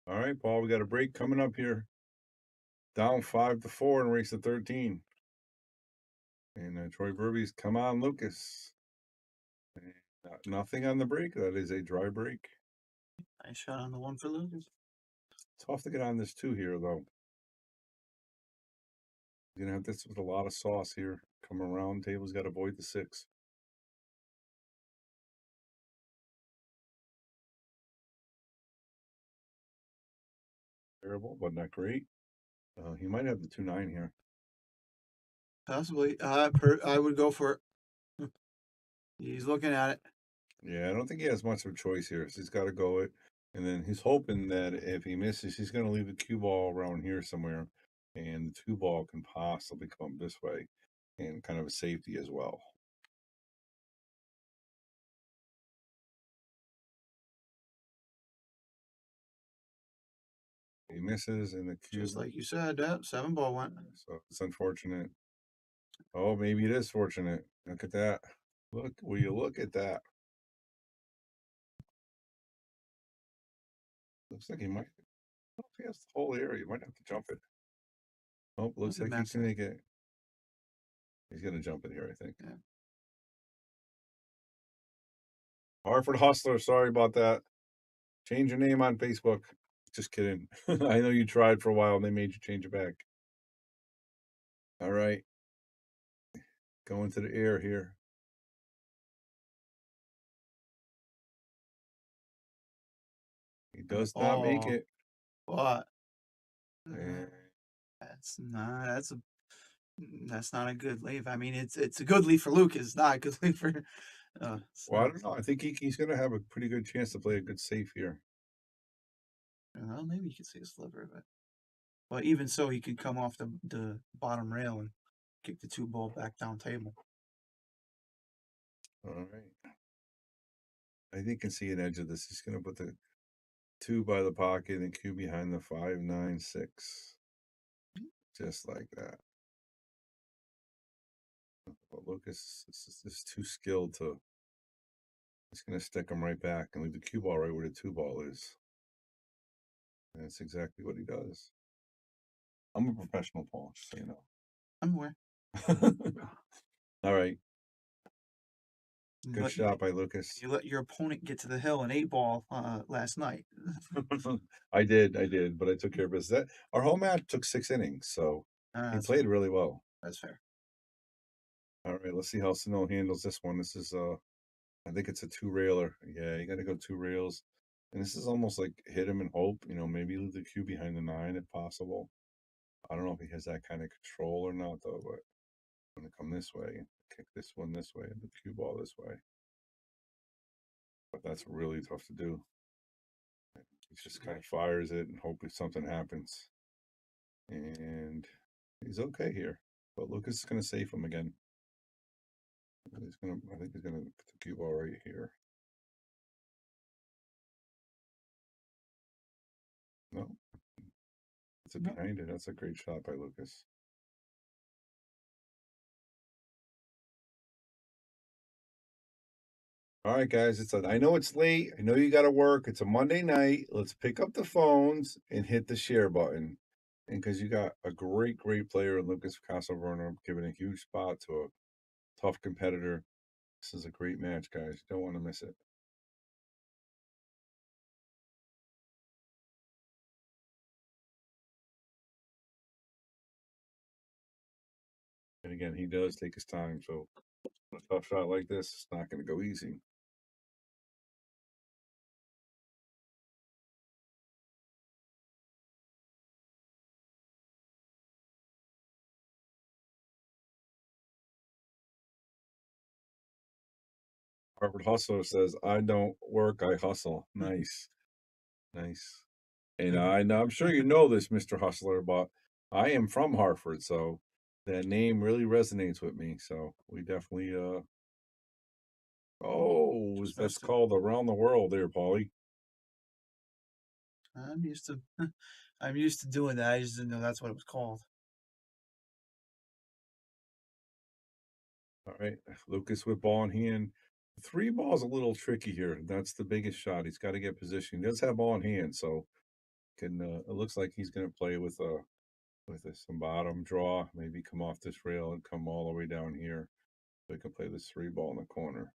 All right, Paul, we got a break coming up here. Down 5-4 and race to 13. And Troy Verby's come on, Lucas. And, nothing on the break. That is a dry break. nice shot on the one for Lucas. Tough to get on this 2 here, though. You're gonna have this with a lot of sauce here. Come around, table's got to avoid the 6. Terrible, but not great. He might have the 2-9 here. Possibly. I would go for it. He's looking at it. Yeah, I don't think he has much of a choice here. So he's got to go it. And then he's hoping that if he misses, he's going to leave the cue ball around here somewhere. And the 2 ball can possibly come this way. And kind of a safety as well. He misses and the cue. Just like you said, 7 ball went. So it's unfortunate. Oh, maybe it is fortunate. Look at that. Look, will you look at that? Looks like he might. I don't know if he has the whole area. You might have to jump it. Oh, looks like he can make it. He's going to jump it here, I think. Yeah. Hartford Hustler, sorry about that. Change your name on Facebook. Just kidding. I know you tried for a while and they made you change it back. All right. Going to the air here. He does not make it. What? And That's not a good leave. I mean, it's a good leave for Lucas, it's not a good leave for. well, I don't know. I think he's going to have a pretty good chance to play a good safe here. Well, maybe he could see a sliver of it. But even so, he could come off the bottom rail and kick the 2-ball back down table. All right. I think you can see an edge of this. He's going to put the 2 by the pocket and Q behind the 5, 9, 6. Just like that. But Lucas is too skilled to. He's going to stick him right back and leave the cue ball right where the 2 ball is. And that's exactly what he does. I'm a professional, Paul, just so you know. I'm aware. All right. Good But shot by Lucas. you let your opponent get to the hill an 8-ball last night. I did, but I took care of business. Our whole match took 6 innings, so he played really well. That's fair. All right, let's see how Sunil handles this one. This is I think it's a 2-railer. Yeah, you got to go 2 rails. And this is almost like hit him and hope, maybe leave the cue behind the 9 if possible. I don't know if he has that kind of control or not, though, but I'm going to come this way, kick this one this way, and the cue ball this way. But that's really tough to do. He just kind of fires it and hope something happens. And he's okay here. But Lucas is going to save him again. I think he's gonna put the cue ball right here. No, it's behind it. That's a great shot by Lucas. All right, guys. I know it's late. I know you got to work. It's a Monday night. Let's pick up the phones and hit the share button. And because you got a great player in Lucas Castleverne, giving a huge spot to a tough competitor. This is a great match, guys. You don't want to miss it. And again, he does take his time. So a tough shot like this, it's not going to go easy. Harvard Hustler says, I don't work, I hustle. Nice. Nice. And I'm sure you know this, Mr. Hustler, but I am from Hartford, so that name really resonates with me. So we definitely that's called Around the World there, Paulie. I'm used to doing that. I just didn't know that's what it was called. All right. Lucas with ball in hand. 3 ball's a little tricky here. That's the biggest shot. He's got to get position. He does have ball in hand, so it looks like he's gonna play with some bottom draw, maybe come off this rail and come all the way down here. So he can play this 3 ball in the corner.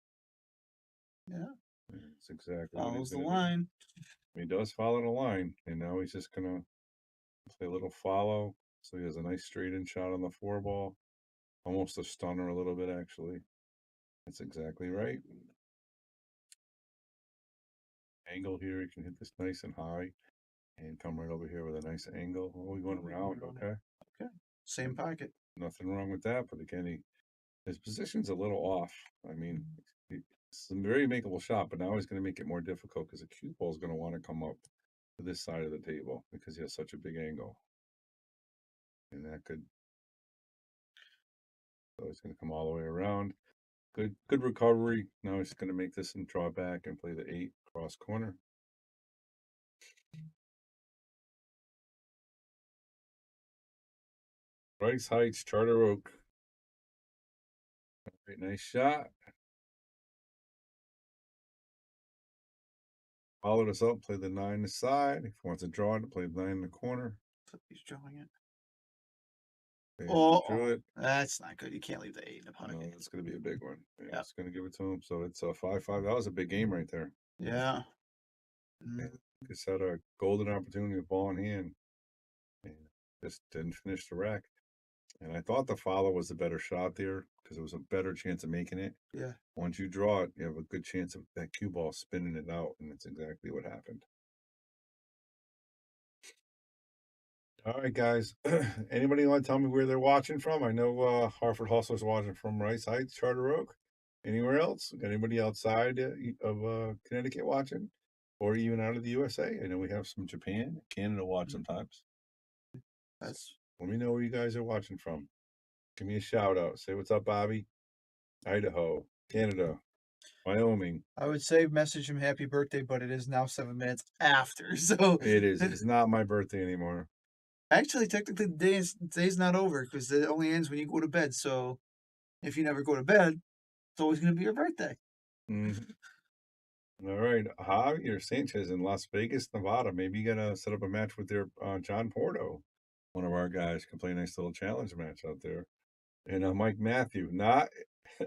Yeah. That's exactly Follows the what line. He does follow the line, and now he's just gonna play a little follow. So he has a nice straight in shot on the 4 ball. Almost a stunner a little bit, actually. That's exactly right. Angle here, he can hit this nice and high and come right over here with a nice angle. Oh, we went around, okay. Okay. Same pocket. Nothing wrong with that, but again, his position's a little off. I mean, it's a very makeable shot, but now he's going to make it more difficult because the cue ball is going to want to come up to this side of the table because he has such a big angle. And that could. So he's going to come all the way around. Good recovery. Now he's going to make this and draw back and play the 8 cross corner. Bryce Heights, Charter Oak. Very nice shot. Followed us up, play the 9 aside. If he wants to draw it, play the 9 in the corner. So he's drawing it. Drew it. That's not good. You can't leave the 8 in the pocket. No, it's going to be a big one. Yeah. It's going to give it to him. So it's a 5-5. That was a big game right there. Yeah. Just had a golden opportunity with ball in hand. And just didn't finish the rack. And I thought the follow was the better shot there because it was a better chance of making it. Yeah. Once you draw it, you have a good chance of that cue ball spinning it out, and that's exactly what happened. All right, guys. Anybody want to tell me where they're watching from? I know Hartford Hustler's watching from Rice Heights, Charter Oak. Anywhere else? Anybody outside of Connecticut watching, or even out of the USA? I know we have some Japan, Canada watch sometimes. That's Let me know where you guys are watching from. Give me a shout out. Say what's up, Bobby. Idaho, Canada, Wyoming. I would say message him happy birthday, but it is now 7 minutes after. So It is. It's not my birthday anymore. actually, technically, the day's not over because it only ends when you go to bed. So if you never go to bed, it's always going to be your birthday. Mhm. All right, Javier Sanchez in Las Vegas, Nevada. Maybe you gotta set up a match with their John Porto, one of our guys. Can play a nice little challenge match out there. And Mike Matthew, not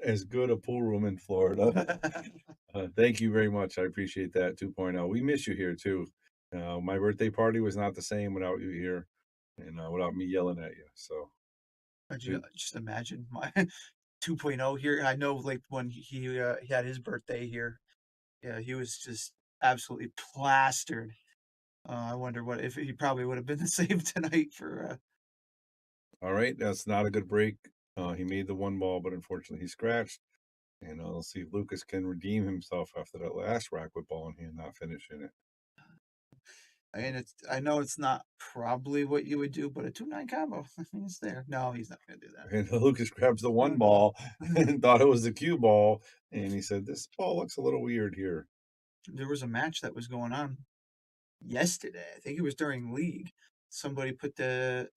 as good a pool room in Florida. Thank you very much. I appreciate that 2.0. We miss you here too. My birthday party was not the same without you here and without me yelling at you. So Just imagine my 2.0 here. I know, like when he had his birthday here, yeah, he was just absolutely plastered. I wonder what if he probably would have been the same tonight for. all right, that's not a good break. He made the one ball, but unfortunately he scratched. And let's see if Lucas can redeem himself after that last rack with ball in hand, not finishing it. And I know it's not probably what you would do, but a 2-9 combo, it's there. No, he's not going to do that. And Lucas grabs the one ball and thought it was the cue ball. And he said, this ball looks a little weird here. There was a match that was going on yesterday. I think it was during league. Somebody put the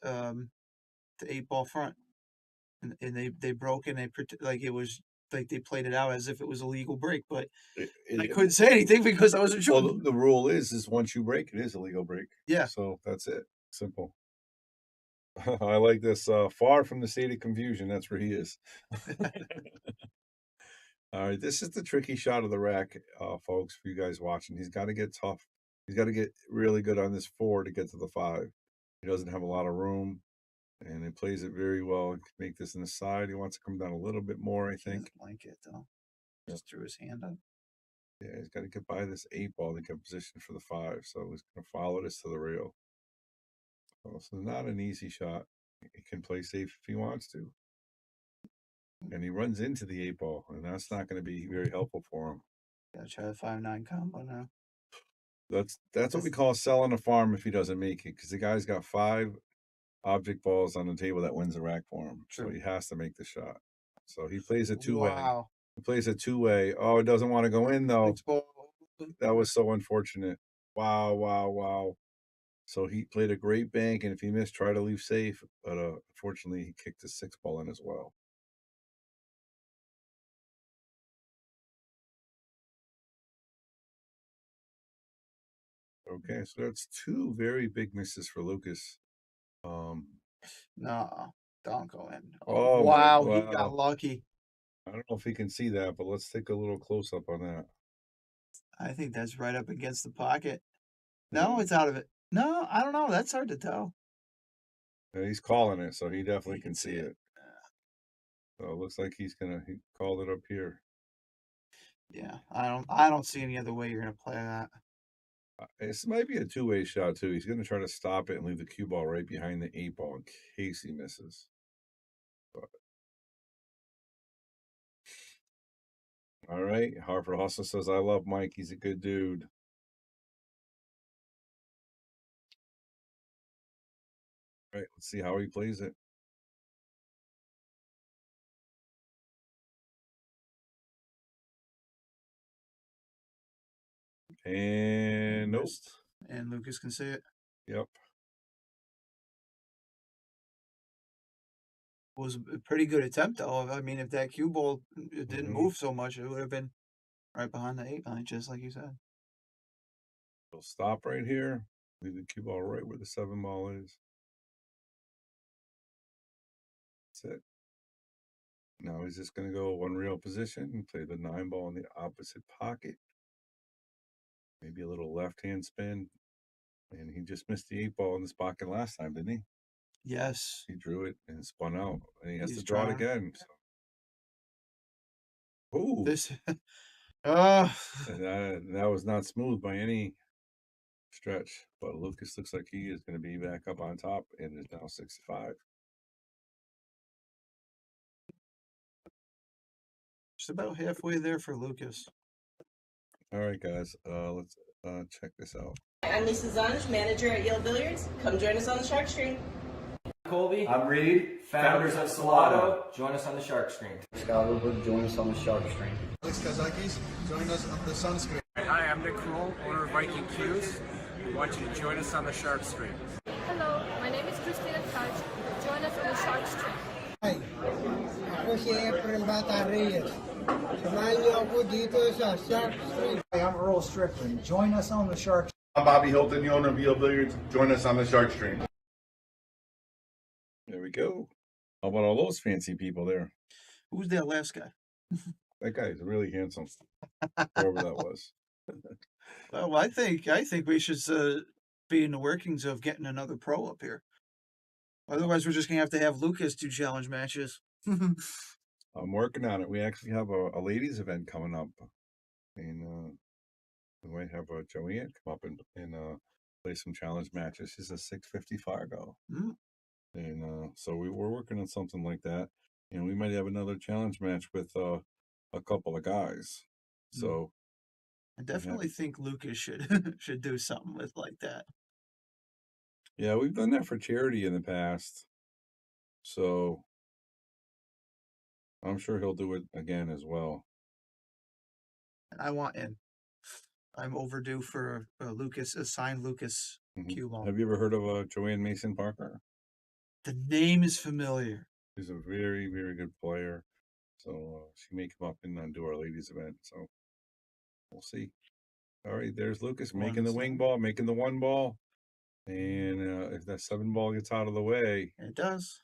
8-ball front, and they broke, and like it was like they played it out as if it was a legal break, but I couldn't say anything because I wasn't sure. Well, the rule is once you break, it is a legal break. Yeah. So that's it. Simple. I like this. Far from the state of confusion. That's where he is. All right. This is the tricky shot of the rack, folks, for you guys watching. He's got to get tough. He's got to get really good on this 4 to get to the 5. He doesn't have a lot of room, and he plays it very well. He can make this in the side. He wants to come down a little bit more, I He think. doesn't like it though. Just threw his hand up. Yeah, he's got to get by this 8-ball to get positioned for the 5. So he's going to follow this to the rail. So not an easy shot. He can play safe if he wants to. And he runs into the 8-ball, and that's not going to be very helpful for him. Gotta try the 5-9 combo now. That's what we call selling a farm if he doesn't make it, because the guy's got 5 object balls on the table that wins the rack for him. So True. he has to make the shot. So he plays a 2-way. Wow. He plays a 2-way. Oh, it doesn't want to go in though. 6-ball. That was so unfortunate. Wow, wow, wow. So he played a great bank, and if he missed, try to leave safe. But unfortunately, he kicked his 6-ball in as well. Okay, so that's 2 very big misses for Lucas. No, don't go in. Oh, wow, wow. he got lucky. I don't know if he can see that, but let's take a little close up on that. I think that's right up against the pocket. No, it's out of it. No, I don't know. That's hard to tell. Yeah, he's calling it, so he definitely He can see it. So it looks like he called it up here. Yeah, I don't see any other way you're gonna play that. This might be a 2-way shot too. He's going to try to stop it and leave the cue ball right behind the 8-ball in case he misses. But all right, Harper also says, "I love Mike. He's a good dude." All right, let's see how he plays it. And nope. Missed. And Lucas can see it. Yep. Was a pretty good attempt though. I mean, if that cue ball didn't move so much, it would have been right behind the 8-line, just like you said. He'll stop right here. Leave the cue ball right where the 7-ball is. That's it. Now he's just going to go one real position and play the 9-ball in the opposite pocket. Maybe a little left-hand spin. And he just missed the 8-ball in this pocket last time, didn't he? Yes. He drew it and spun out. And he has He's to draw it trying. again. So. Ooh. This that was not smooth by any stretch. But Lucas looks like he is going to be back up on top and is now 65. Just about halfway there for Lucas. All right, guys. Let's check this out. I'm Lisa Zanj, manager at Yale Billiards. Come join us on the Shark Screen. Colby. I'm Reed, Founders of Salado. Join us on the Shark Screen. Scott Woodward, join us on the Shark Screen. Alex Kazakis, join us on the Sunscreen. Hi, I'm Nick Kroll, owner of Viking Qs. We want you to join us on the Shark Screen. Hello, my name is Christina Kutch. Join us on the Shark Stream. Hi, ako si Efren Bata Reyes. Samahan niyo ako dito sa Shark Street. Hi, I'm Earl Strickland. Join us on the Shark. I'm Bobby Hilton, the owner of Yale Billiards. Join us on the Shark Stream. There we go. How about all those fancy people there? Who's that last guy? That guy is really handsome. Whoever that was. Well, I think we should be in the workings of getting another pro up here. Otherwise, we're just gonna have to have Lucas do challenge matches. I'm working on it. We actually have a ladies event coming up, and we might have Joanne come up and play some challenge matches. She's a 650 Fargo, and so we're working on something like that. And we might have another challenge match with a couple of guys. So I definitely think Lucas should should do something with like that. yeah, we've done that for charity in the past. So I'm sure he'll do it again as well. And I want in. I'm overdue for Lucas, a signed Lucas cue ball. Have you ever heard of Joanne Mason Parker? The name is familiar. She's a very, very good player. So she may come up and do our ladies event. So we'll see. All right, there's Lucas making the wing ball, making the one ball. And if that 7 ball gets out of the way, It does.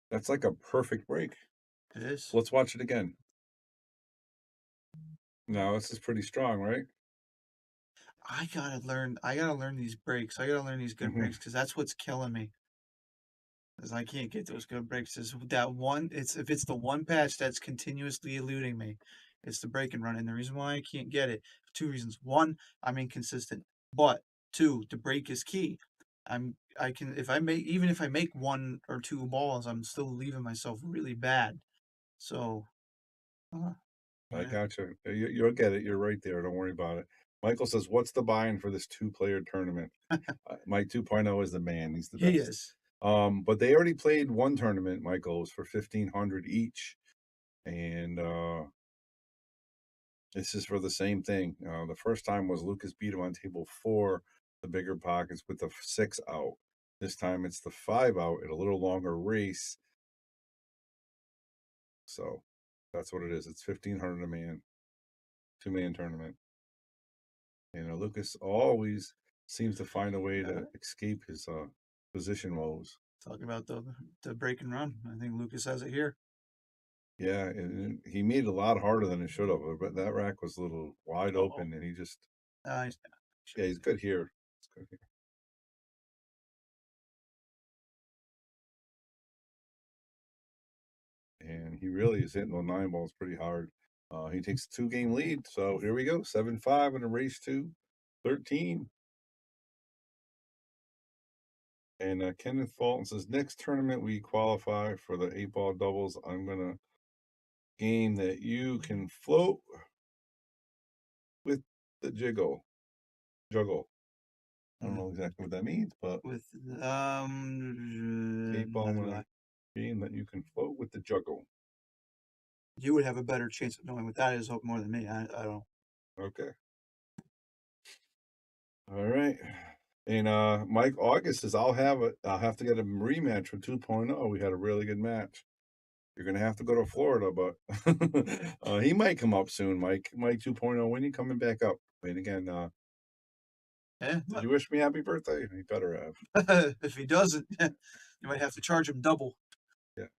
that's like a perfect break. It is. Let's watch it again. Now, this is pretty strong, right? I gotta learn these breaks. I gotta learn these good breaks because that's what's killing me. Because I can't get those good breaks. Is that one? If it's the one patch that's continuously eluding me, it's the break and run. And the reason why I can't get it, 2 reasons. 1, I'm inconsistent. But 2, the break is key. If I make 1 or 2 balls, I'm still leaving myself really bad. So I gotcha. You'll get it. You're right there. Don't worry about it. Michael says, what's the buy-in for this 2-player tournament? Mike 2.0 is the man. He's the best. he is. But they already played one tournament, Michael. It was for 1,500 each. And this is for the same thing. The first time was Lucas beat him on table 4, the bigger pockets with the 6 out. This time it's the 5 out at a little longer race. So that's what it is. It's 1,500 a man, 2-man tournament. And Lucas always seems to find a way to escape his position woes. Talking about the break and run. I think Lucas has it here. Yeah, and he made it a lot harder than it should have. But that rack was a little wide open, and he just he's good here. It's good here. And he really is hitting the 9 balls pretty hard. He takes a 2-game lead. So here we go, 7-5 in a race to 13. And Kenneth Fulton says, next tournament we qualify for the 8-ball doubles. I'm going to game that you can float with the juggle. I don't know exactly what that means, but with 8-ball game that you can float with the juggle. You would have a better chance of knowing what that is more than me. I don't. Okay. All right. And Mike August says, I'll have to get a rematch for 2.0. We had a really good match. You're gonna have to go to Florida, but he might come up soon, Mike. Mike 2.0, when you coming back up? And again, did you wish me happy birthday? He better have. If he doesn't, you might have to charge him double. Yeah.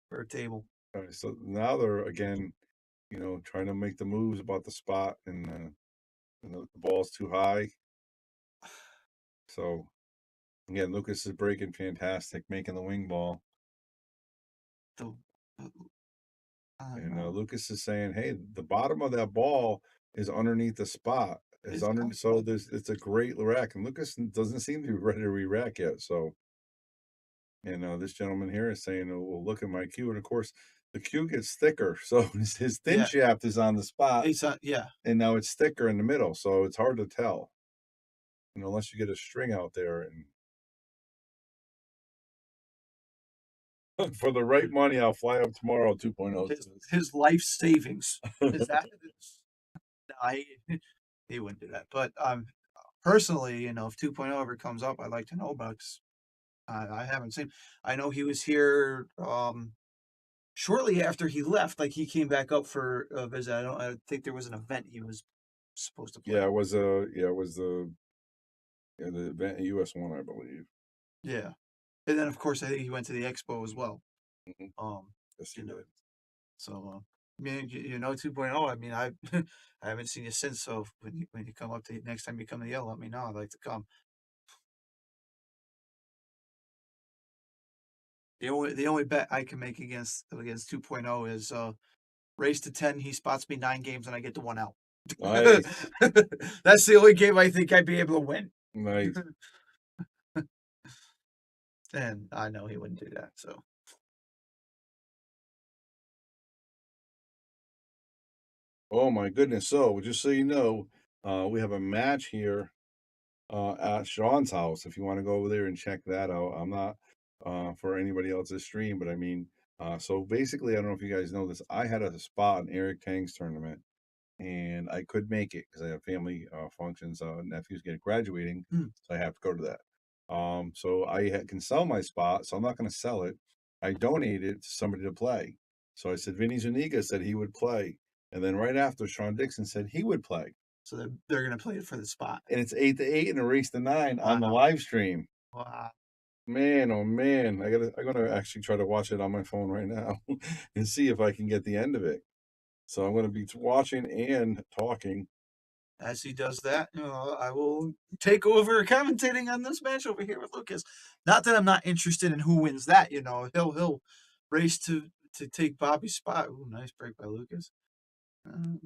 For a table. All right, so now they're again, trying to make the moves about the spot, and the ball's too high. So again, Lucas is breaking fantastic, making the wing ball. And Lucas is saying, hey, the bottom of that ball is underneath the spot. is under. So it's a great rack, and Lucas doesn't seem to be ready to re-rack yet. So, and this gentleman here is saying, "Oh, well, look at my cue," and of course, the cue gets thicker. So his thin shaft is on the spot, It's yeah. and now it's thicker in the middle, so it's hard to tell, unless you get a string out there and. For the right money, I'll fly up tomorrow. 2.0. His life savings is that? No, he wouldn't do that. But personally, if 2.0 ever comes up, I'd like to know about. 'Cause I haven't seen. I know he was here shortly after he left. Like he came back up for a visit. I think there was an event he was supposed to play. Yeah, it was the event at US1, I believe. Yeah, and then of course I think he went to the expo as well. Yes, he did. So, I mean, 2.0. I mean, I I haven't seen you since. So when you come up to next time you come to Yale, let me know. I'd like to come. The only bet I can make against 2.0 is race to 10. He spots me 9 games and I get to 1 out. Nice. That's the only game I think I'd be able to win. Nice. And I know he wouldn't do that. So. Oh my goodness. So just so you know, we have a match here at Sean's house. If you want to go over there and check that out. I'm not for anybody else's stream, but I mean, so basically, I don't know if you guys know this. I had a spot in Eric Tang's tournament, and I could make it because I have family functions. Nephew's getting graduating, so I have to go to that. So can sell my spot, so I'm not going to sell it. I donated it to somebody to play. So I said Vinny Zuniga said he would play, and then right after Sean Dixon said he would play. So they're going to play it for the spot, and it's 8-8 and a race to 9 on the live stream. Wow. Man, oh man, I'm gonna actually try to watch it on my phone right now and see if I can get the end of it. So I'm gonna be watching and talking. As he does that, I will take over commentating on this match over here with Lucas. Not that I'm not interested in who wins that. He'll race to take Bobby's spot. Ooh, nice break by Lucas. He'll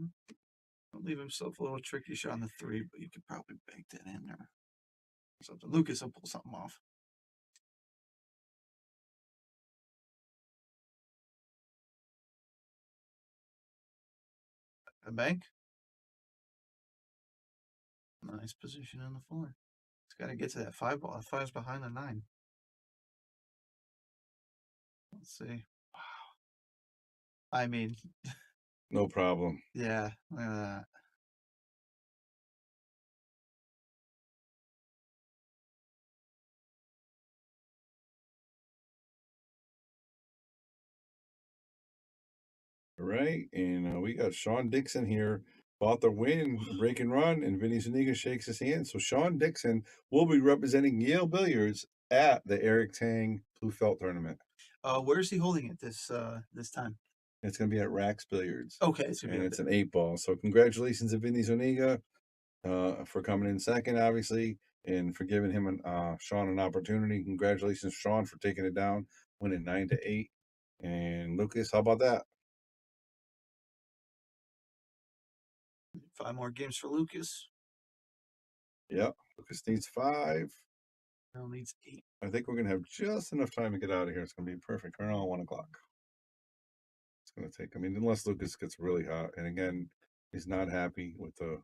leave himself a little tricky shot on the 3, but you could probably bank that in there. Something. Lucas will pull something off. A bank. Nice position on the floor. It's got to get to that 5 ball. 5's behind the 9. Let's see. Wow. I mean, No problem. yeah, look at that. All right, and we got Sean Dixon here, bought the win, break and run, and Vinny Zuniga shakes his hand. So Sean Dixon will be representing Yale Billiards at the Eric Tang Blue Felt tournament. Where is he holding it this time? It's going to be at Rax Billiards. Okay, it's an 8 ball. So congratulations to Vinny Zuniga for coming in second, obviously, and for giving him Sean an opportunity. Congratulations, Sean, for taking it down, winning 9-8. And Lucas, how about that? 5 more games for Lucas. Yep, Lucas needs 5. Earl needs 8. I think we're gonna have just enough time to get out of here. It's gonna be perfect. Right on 1 o'clock. It's gonna take. I mean, unless Lucas gets really hot, and again, he's not happy with the.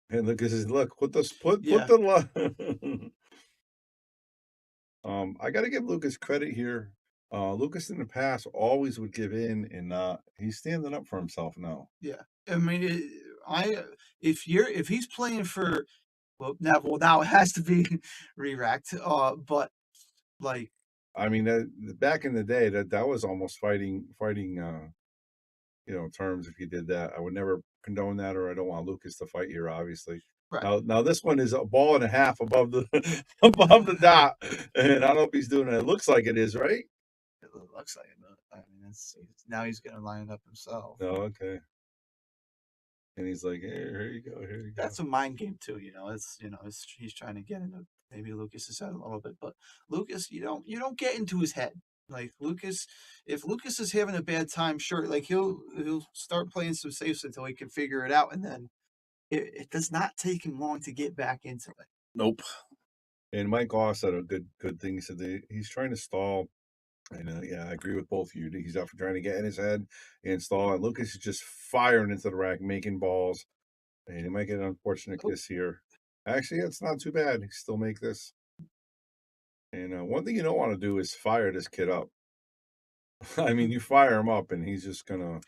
And Lucas is put the. I got to give Lucas credit here. Lucas in the past always would give in, and he's standing up for himself now. Yeah, I mean, if he's playing for, now it has to be re-racked. But like, I mean, back in the day, that was almost fighting. Terms. If you did that, I would never condone that, or I don't want Lucas to fight here, obviously. right. Now this one is a ball and a half above the above the dot, and I don't know if he's doing it. It looks like it is, right? It looks like it. I mean, now he's gonna line it up himself. Oh, okay. And he's like, here you go, here you go. That's a mind game too, he's trying to get into maybe Lucas's head a little bit, but Lucas, you don't get into his head. Like Lucas, if Lucas is having a bad time, sure, like he'll start playing some safes until he can figure it out, and then it does not take him long to get back into it. Nope. And Mike Goss said a good thing. He said he's trying to stall. And yeah, I agree with both of you. He's out trying to get in his head and stall. And Lucas is just firing into the rack, making balls. And he might get an unfortunate kiss here. Actually, it's not too bad. He still make this. And one thing you don't want to do is fire this kid up. I mean, you fire him up, and he's just gonna.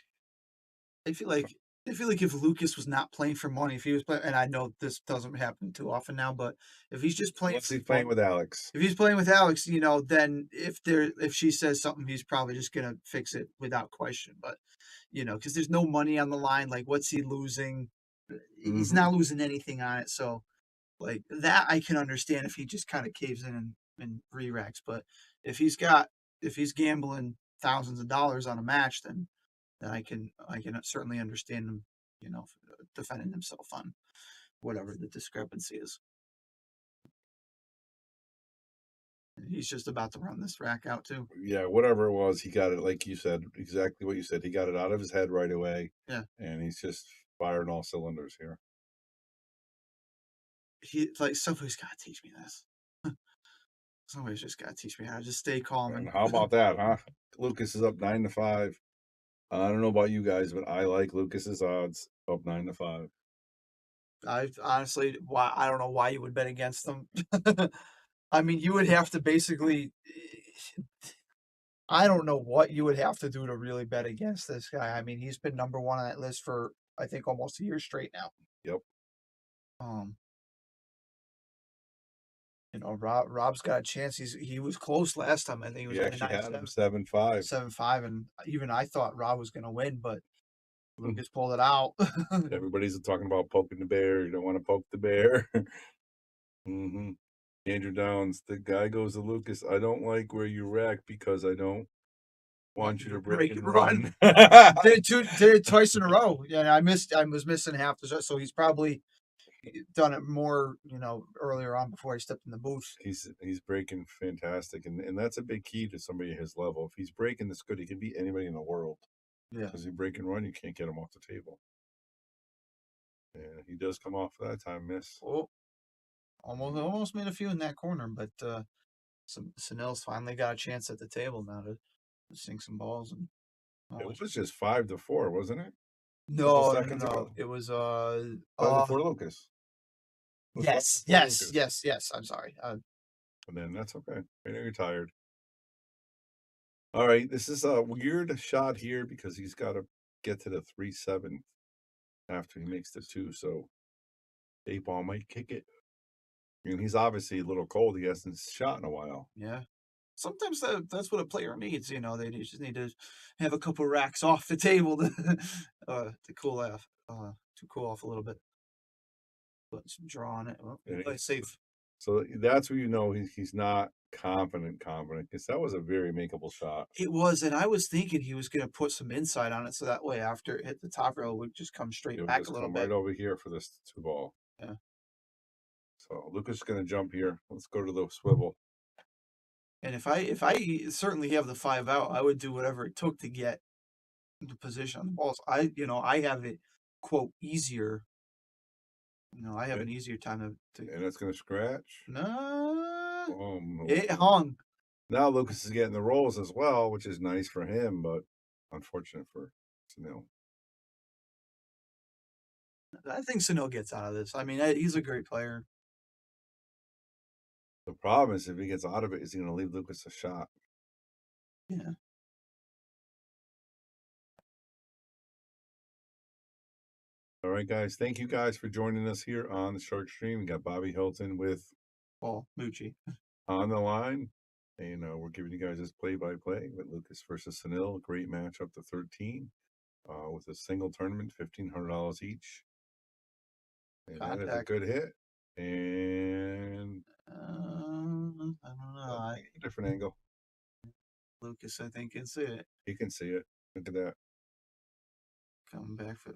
I feel like if Lucas was not playing for money, if he was playing, and I know this doesn't happen too often now, but if he's just playing, Unless he's playing with Alex. if he's playing with Alex, you know, then if she says something, he's probably just gonna fix it without question. But you know, because there's no money on the line, like what's he losing? He's not losing anything on it, so like that I can understand if he just kind of caves in and re-racks. But if he's gambling thousands of dollars on a match, then I can certainly understand him, you know, defending himself on whatever the discrepancy is. He's just about to run this rack out too. Yeah, whatever it was, he got it like you said, exactly what you said. He got it out of his head right away. Yeah. And he's just firing all cylinders here. Somebody's got to teach me this. Somebody's just got to teach me how to just stay calm. And how about that, huh? Lucas is up 9-5. I don't know about you guys, but I like Lucas's odds up 9-5. I honestly, I don't know why you would bet against them. I mean, you would have to basically. I don't know what you would have to do to really bet against this guy. I mean, he's been number one on that list for I think almost a year straight now. Yep. You know, Rob's got a chance. He was close last time. I think he was actually had him 7-5. 7-5, and even I thought Rob was going to win, but Lucas pulled it out. Everybody's talking about poking the bear. You don't want to poke the bear. Andrew Downs, the guy goes to Lucas. I don't like where you rack because I don't want you to break and run. Did it twice in a row. Yeah, I was missing half the shot, so he's probably done it more, you know, earlier on before he stepped in the booth. He's breaking fantastic, and that's a big key to somebody at his level. If he's breaking this good, he can beat anybody in the world. Yeah. Because he break and run, you can't get him off the table. Yeah, he does come off that time, miss. Oh, almost made a few in that corner, but Sunil's finally got a chance at the table now to sink some balls. And it was just 5-4, wasn't it? No, ago. It was 5-4 Lucas. Yes. I'm sorry. But then that's okay. I know you're tired. All right, this is a weird shot here because he's got to get to the 3-7 after he makes the 2. So 8-ball might kick it. I mean, he's obviously a little cold. He hasn't shot in a while. Yeah. Sometimes that's what a player needs. You know, they just need to have a couple racks off the table to cool off, a little bit. But draw on it. Well, play safe. So that's where you know he's not confident, because that was a very makeable shot. It was, and I was thinking he was going to put some inside on it, so that way after it hit the top rail, it would just come straight back a little bit. Right over here for this 2-ball. Yeah. So Lucas is going to jump here. Let's go to the swivel. And if I certainly have the 5 out, I would do whatever it took to get the position on the balls. I have it quote easier. I have an easier time to. And it's going to scratch. No, it hung. Now Lucas is getting the rolls as well, which is nice for him, but unfortunate for Sunil. I think Sunil gets out of this. I mean, he's a great player. The problem is if he gets out of it, is he going to leave Lucas a shot? Yeah. All right, guys. Thank you guys for joining us here on the Shark Stream. We got Bobby Hilton with Paul Mucci on the line. And we're giving you guys this play-by-play with Lucas versus Sunil. Great match up to 13 with a single tournament, $1,500 each. And that is a good hit. And I don't know. A different angle. Lucas, I think, can see it. He can see it. Look at that. Coming back for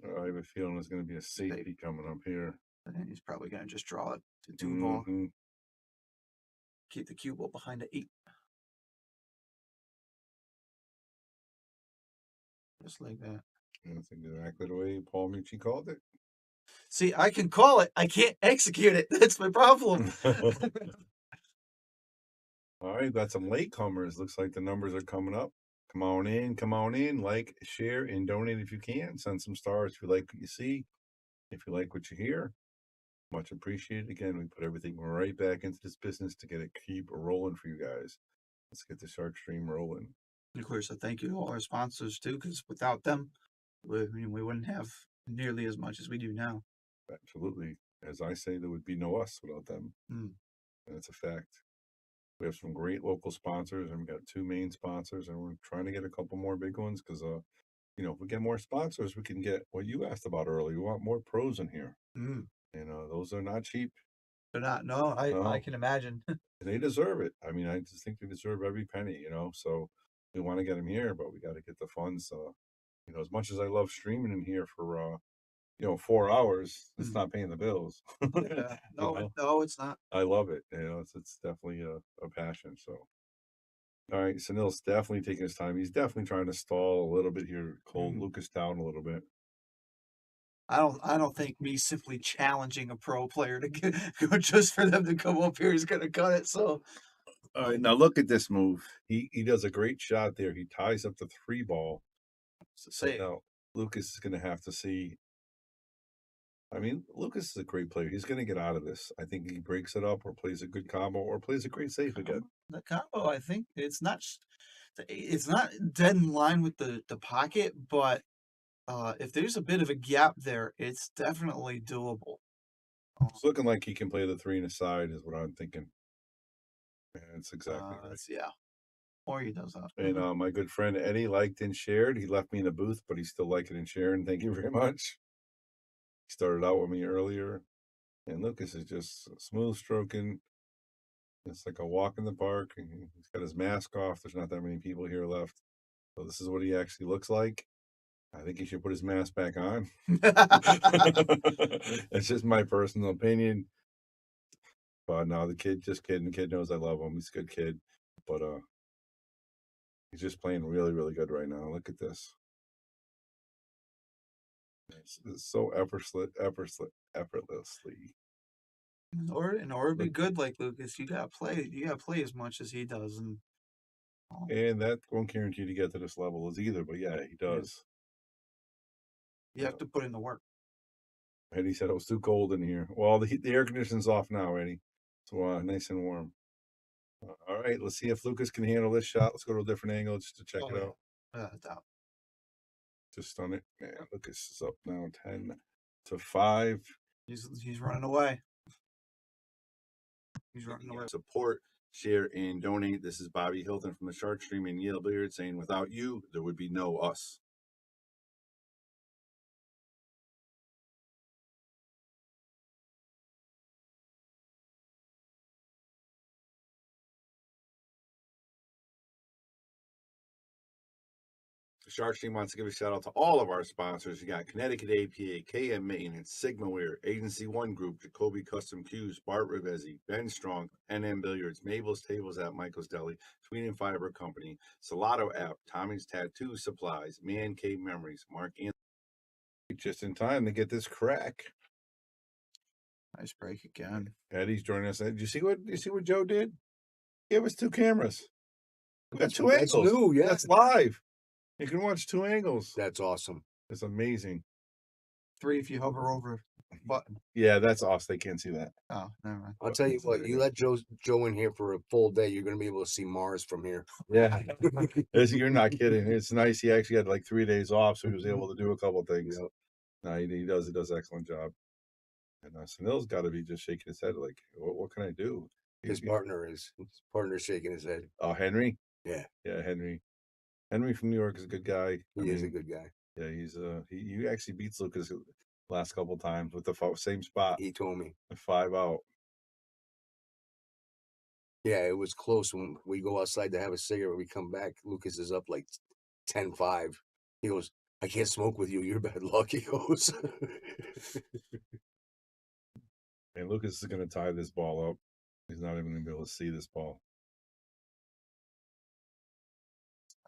I have a feeling there's going to be a safety coming up here. And he's probably going to just draw it to 2-ball. Keep the cue ball behind the 8. Just like that. That's exactly the way Paul Michi called it. See, I can call it. I can't execute it. That's my problem. All right, got some latecomers. Looks like the numbers are coming up. Come on in, come on in. Like, share, and donate if you can. Send some stars if you like what you see. If you like what you hear, much appreciated. Again, we put everything right back into this business to get it keep rolling for you guys. Let's get the Shark Stream rolling. Of course, a thank you to all our sponsors too, because without them, we wouldn't have nearly as much as we do now. Absolutely. As I say, there would be no us without them. Mm. And it's a fact. We have some great local sponsors, and we got 2 main sponsors, and we're trying to get a couple more big ones because, you know, if we get more sponsors, we can get what you asked about earlier. We want more pros in here. Mm. And those are not cheap. They're not. No, I No. can imagine. And they deserve it. I mean, I just think they deserve every penny, you know. So we want to get them here, but we got to get the funds. You know, as much as I love streaming in here for, you know, 4 hours, it's not paying the bills. Yeah. You know? No, it's not. I love it. You know, it's definitely a passion. So, all right, Sunil's definitely taking his time. He's definitely trying to stall a little bit here, cold Lucas down a little bit. I don't think me simply challenging a pro player to go just for them to come up here is gonna cut it. So All right, now look at this move. He does a great shot there. He ties up the 3 ball. So now Lucas is going to have to see. I mean, Lucas is a great player. He's going to get out of this. I think he breaks it up or plays a good combo or plays a great safe again. the combo, I think it's not dead in line with the pocket, but if there's a bit of a gap there, it's definitely doable. It's looking like he can play the 3 and a side, is what I'm thinking. Yeah, that's exactly right. Yeah. Or he does that. And my good friend Eddie liked and shared. He left me in the booth, but he's still liking and sharing. Thank you very much. He started out with me earlier. And Lucas is just smooth stroking. It's like a walk in the park. And he's got his mask off. There's not that many people here left. So this is what he actually looks like. I think he should put his mask back on. It's just my personal opinion. But no, the kid, just kidding. The kid knows I love him. He's a good kid. But he's just playing really, really good right now. Look at this. It's so effortlessly. In order to be good like Lucas, you gotta play as much as he does, And that won't guarantee to get to this level as either. But yeah, he does. you have to put in the work. Eddie said it was too cold in here. Well, the air conditioning's off now, Eddie. So nice and warm. All right, let's see if Lucas can handle this shot. Let's go to a different angle just to check it out. Just on it. Man, Lucas is up now 10-5. He's running away. He's running away. Support, share, and donate. This is Bobby Hilton from the Shark Stream and Yale Billiard saying, without you, there would be no us. The Shark Stream wants to give a shout out to all of our sponsors. You got Connecticut APA, KM Maintenance, SigmaWare, Agency One Group, Jacoby Custom Cues, Bart Ribesi, Ben Strong, NM Billiards, Mabel's Tables at Michael's Deli, Sweden Fiber Company, Salato App, Tommy's Tattoo Supplies, Man Cave Memories, Mark Anthony. Just in time to get this crack. Nice break again. Eddie's joining us. Did you see what Joe did? He gave us 2 cameras. We got 2 angles. That's new, yeah. That's live. You can watch 2 angles. That's awesome. It's amazing. 3 if you hover over a button. Yeah, that's us. They can't see that. Oh, never mind. I'll tell you what, you let Joe in here for a full day, you're gonna be able to see Mars from here. Yeah. You're not kidding. It's nice. He actually had like 3 days off, so he was able to do a couple things. Yep. No, he does an excellent job. And Sunil's got to be just shaking his head like, what can I do? His partner's shaking his head. Oh, Henry? Yeah. Yeah, Henry. Henry from New York is a good guy. He is a good guy. Yeah, he's he actually beats Lucas last couple times with the same spot. He told me. The 5 out. Yeah, it was close when we go outside to have a cigarette. We come back, Lucas is up like 10-5. He goes, I can't smoke with you. You're bad luck. He goes. And Lucas is going to tie this ball up. He's not even going to be able to see this ball.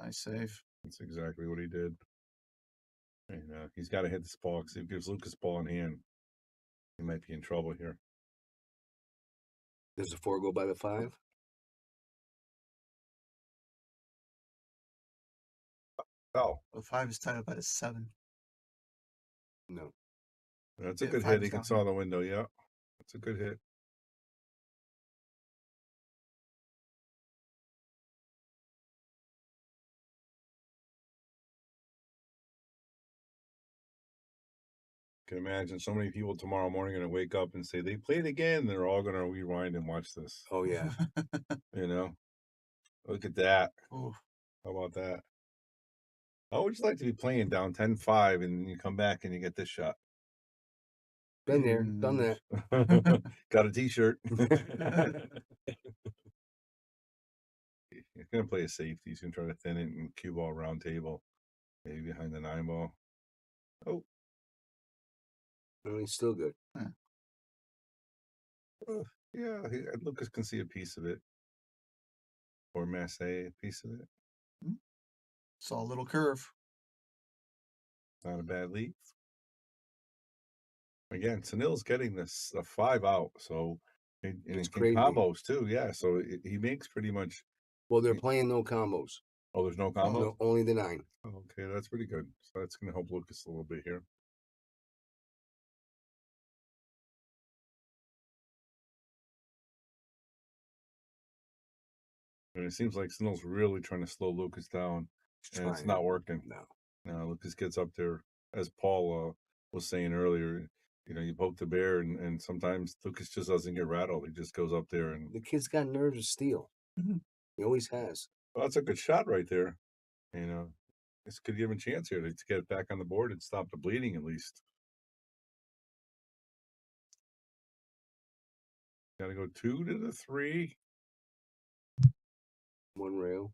Nice save. That's exactly what he did. And he's got to hit this ball because if he gives Lucas ball in hand, he might be in trouble here. Does the 4 go by the 5? Oh, The 5 is tied up by the 7. No. that's a Yeah, good 5 hit. is He can down saw here. the window. Yeah, that's a good hit. Can imagine so many people tomorrow morning going to wake up and say they played again. They're all going to rewind and watch this. Oh, yeah. You know, look at that. Ooh. How about that? How would you like to be playing down 10-5 and you come back and you get this shot? Been there, done that. Got a T-shirt. He's going to play a safety. He's going to try to thin it and cue ball round table. Maybe behind the 9 ball. Oh. No, he's still good. Yeah, Lucas can see a piece of it. Or Massey, a piece of it. Saw a little curve. Not a bad lead. Again, Sunil's getting this a 5 out, so and It's it can crazy. combos too. Yeah, so he makes pretty much. Well, they're playing no combos. Oh, there's no combo. No, only the 9. Okay, that's pretty good. So that's going to help Lucas a little bit here. And it seems like Sunil's really trying to slow Lucas down, and it's not working. No, Lucas gets up there, as Paul was saying earlier. You know, you poke the bear, and sometimes Lucas just doesn't get rattled. He just goes up there and. The kid's got nerves of steel. He always has. Well, that's a good shot right there. You know, this could give him a chance here to get it back on the board and stop the bleeding at least. Got to go 2 to the 3. 1 rail.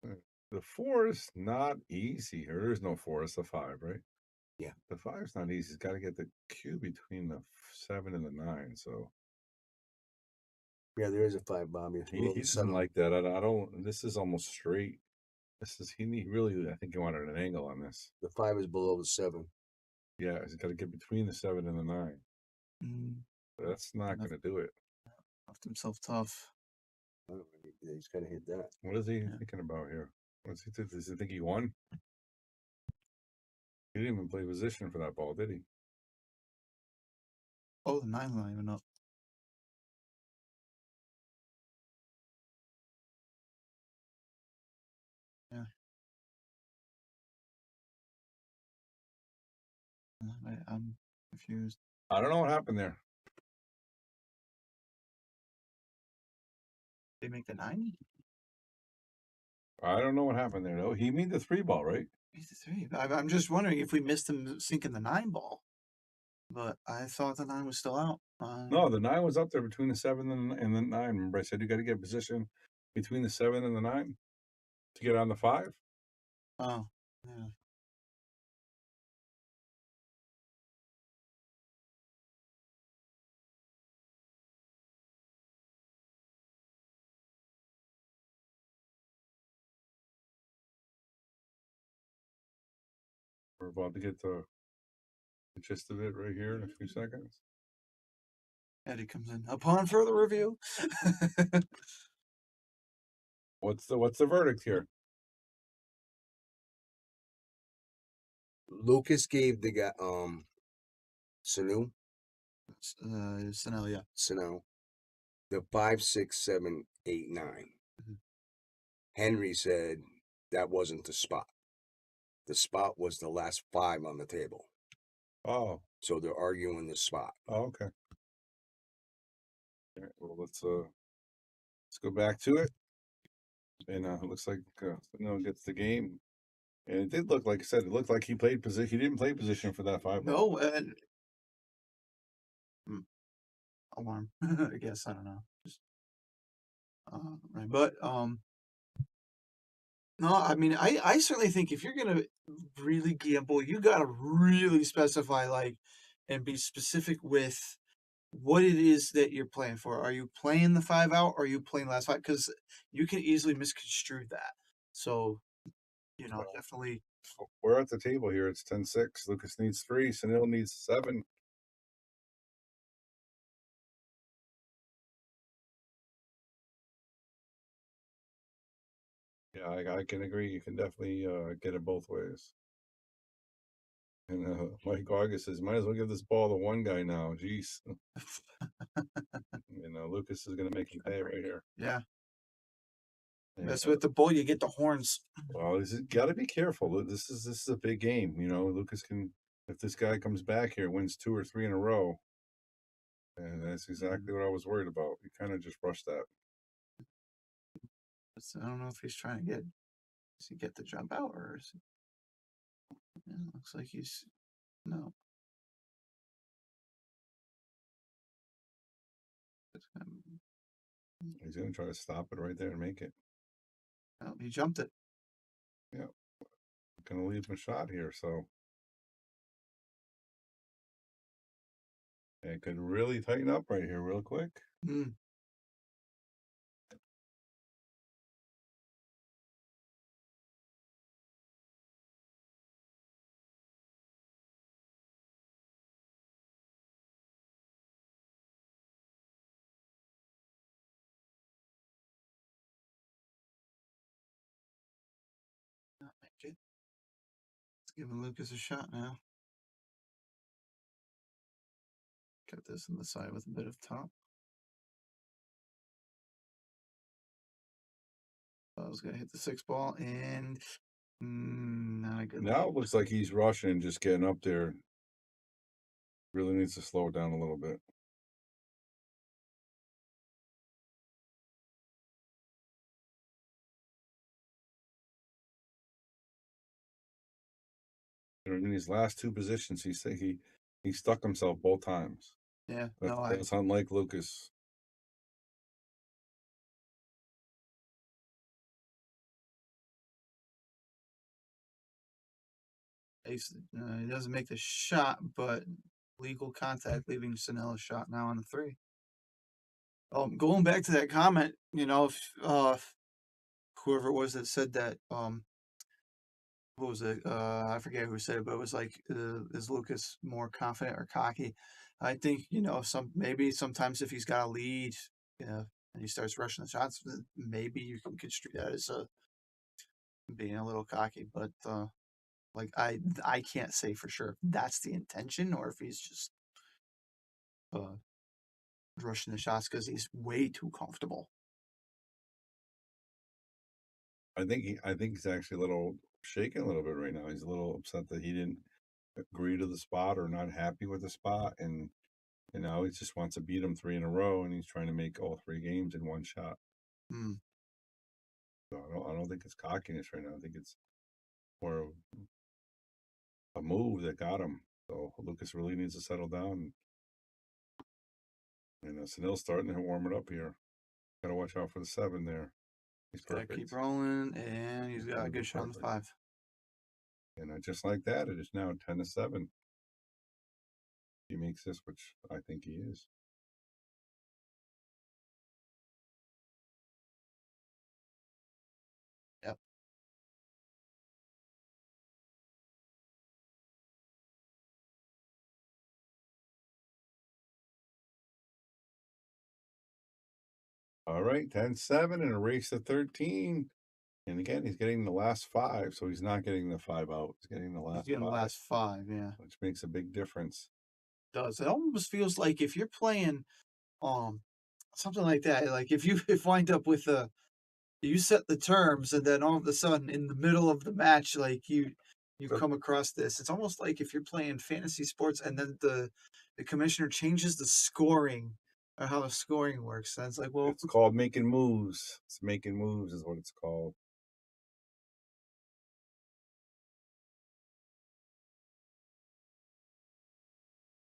The 4 is not easy. There is no 4. It's the 5, right? Yeah. The 5 is not easy. He's got to get the cue between the 7 and the 9. So. Yeah, there is a 5, Bobby. He doesn't like that. I don't. This is almost straight. This is he really. I think he wanted an angle on this. The 5 is below the 7. Yeah, he's got to get between the 7 and the 9. That's not going to do it. Left himself tough. He's got to hit that. What is he thinking about here? What's he think? Does he think he won? He didn't even play position for that ball, did he? Oh, the 9's not even up. Yeah. I'm confused. I don't know what happened there. They make the 9? I don't know what happened there, though. He made the 3 ball, right? He's the 3. I'm just wondering if we missed him sinking the 9 ball. But I thought the 9 was still out. No, the 9 was up there between the 7 and the 9. Remember, I said you got to get position between the 7 and the 9 to get on the 5. Oh, yeah. We're about to get the gist of it right here in a few seconds. Eddie comes in. Upon further review. What's the verdict here? Lucas gave the guy Sunil. Sunil, yeah. Sunil. The 5, 6, 7, 8, 9. Henry said that wasn't the spot. The spot was the last 5 on the table. Oh. So they're arguing the spot. Oh, okay. All right, well, let's go back to it. And it looks like gets the game. And it did look, like I said, it looked like he played position. He didn't play position for that 5 ball. No, and alarm. I guess, I don't know. Just, right, but no, I mean, I certainly think if you're gonna really gamble, you gotta really specify, like, and be specific with what it is that you're playing for. Are you playing the 5 out, or are you playing last 5? Because you can easily misconstrue that. So, definitely we're at the table here. It's 10-6. Lucas needs 3. Sunil needs 7. Yeah, I can agree. You can definitely get it both ways. And Mike August says, might as well give this ball to one guy now. Jeez. Lucas is going to make him pay right here. Yeah. And, That's with the bull, you get the horns. well, got to be careful. This is a big game. Lucas can, if this guy comes back here, wins 2 or 3 in a row, and that's exactly what I was worried about. You kind of just rushed that. I don't know if he's trying to does he get the jump out or is he, yeah, looks like no. He's going to try to stop it right there and make it. Well, he jumped it. Yeah. Going to leave him a shot here, so. It could really tighten up right here real quick. Mm. Let's give Lucas a shot now. Got this on the side with a bit of top. I was gonna hit the 6 ball and not a good. Now it looks like he's rushing and just getting up there. Really needs to slow it down a little bit. In these last 2 positions, he stuck himself both times. Yeah, that's unlike Lucas. He doesn't make the shot, but legal contact, leaving Sunil a shot now on the 3. Going back to that comment, if whoever it was that said that, what was it? I forget who said it, but it was like, is Lucas more confident or cocky? I think, maybe sometimes if he's got a lead, and he starts rushing the shots, maybe you can construe that as being a little cocky, but like I can't say for sure if that's the intention or if he's just rushing the shots because he's way too comfortable. I think he's actually a little shaking a little bit right now. He's a little upset that he didn't agree to the spot or not happy with the spot, and he just wants to beat him 3 in a row, and he's trying to make all 3 games in one shot. Mm. So I don't think it's cockiness right now. I think it's more a move that got him. So Lucas really needs to settle down. And Sunil's starting to warm it up here. Got to watch out for the 7 there. He's perfect. Gotta keep rolling, and he's got a good shot on the 5. And just like that, it is now 10-7. He makes this, which I think he is. Yep. All right, 10-7 and a race to 13. And again, he's getting the last 5, so he's not getting the 5 out. He's getting the last 5. The last 5, yeah. Which makes a big difference. It does. It almost feels like if you're playing something like that, like if you wind up with you set the terms and then all of a sudden in the middle of the match, like you come across this. It's almost like if you're playing fantasy sports and then the commissioner changes the scoring or how the scoring works. And it's like, well, it's called making moves. It's making moves is what it's called.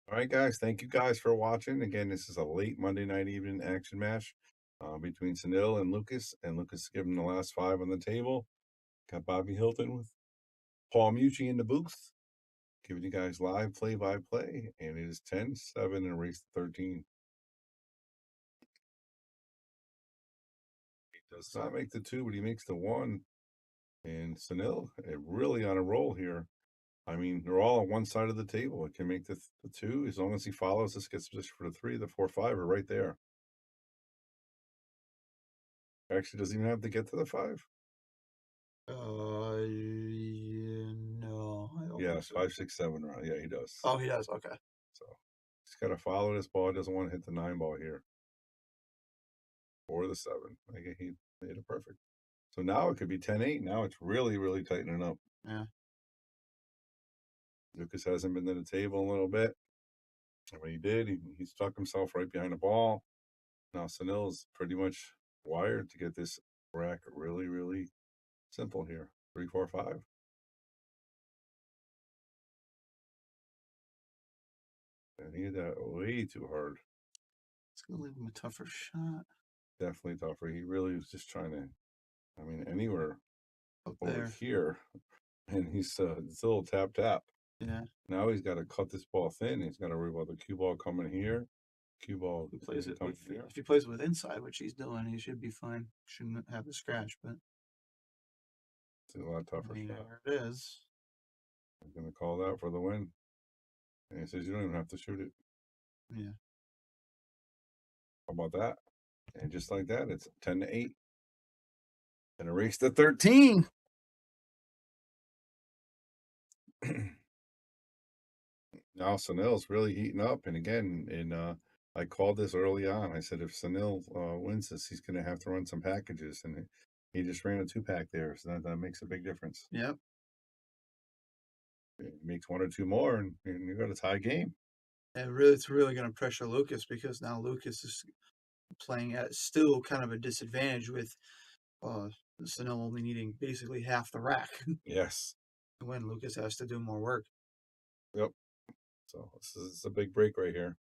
All right, guys. Thank you guys for watching. Again, this is a late Monday night evening action match between Sunil and Lucas. And Lucas giving the last 5 on the table. Got Bobby Hilton with Paul Mucci in the booth. Giving you guys live play-by-play. And it is 10-7 and race to 13. He does not make the 2, but he makes the 1. And Sunil really on a roll here. I mean, they're all on one side of the table. It can make the 2 as long as he follows. This gets position for the 3, the 4, 5 are right there. Actually, doesn't even have to get to the 5. Yeah, no, I don't Yeah, think so. 5, 6, 7. Right? Yeah, he does. Oh, he does. Okay. So he's got to follow this ball. He doesn't want to hit the 9 ball here or the 7. Like he made it perfect. So now it could be 10-8. Now it's really, really tightening up. Yeah. Lucas hasn't been to the table a little bit. And when he did, he stuck himself right behind the ball. Now Sunil's pretty much wired to get this rack really, really simple here. 3, 4, 5. And he hit that way too hard. It's gonna leave him a tougher shot. Definitely tougher. He really was just trying to, I mean, anywhere Up over there. here. And he's it's a little tap. Yeah. Now he's got to cut this ball thin. He's got to worry about the cue ball coming here. Cue ball He plays it coming with, here. if he plays with inside, which he's doing, he should be fine. Shouldn't have a scratch, but It's a lot tougher shot. there it is. I'm going to call that for the win. And he says, you don't even have to shoot it. Yeah. How about that? And just like that, it's 10-8. And a race to 13. Now Sunil's really heating up. And again, I called this early on. I said, if Sunil wins this, he's going to have to run some packages. And he just ran a 2-pack there. So that makes a big difference. Yep. It makes 1 or 2 more, and you got a tie game. And it's really going to pressure Lucas because now Lucas is playing at still kind of a disadvantage with Sunil only needing basically half the rack. Yes. To win, Lucas has to do more work. Yep. So this is a big break right here.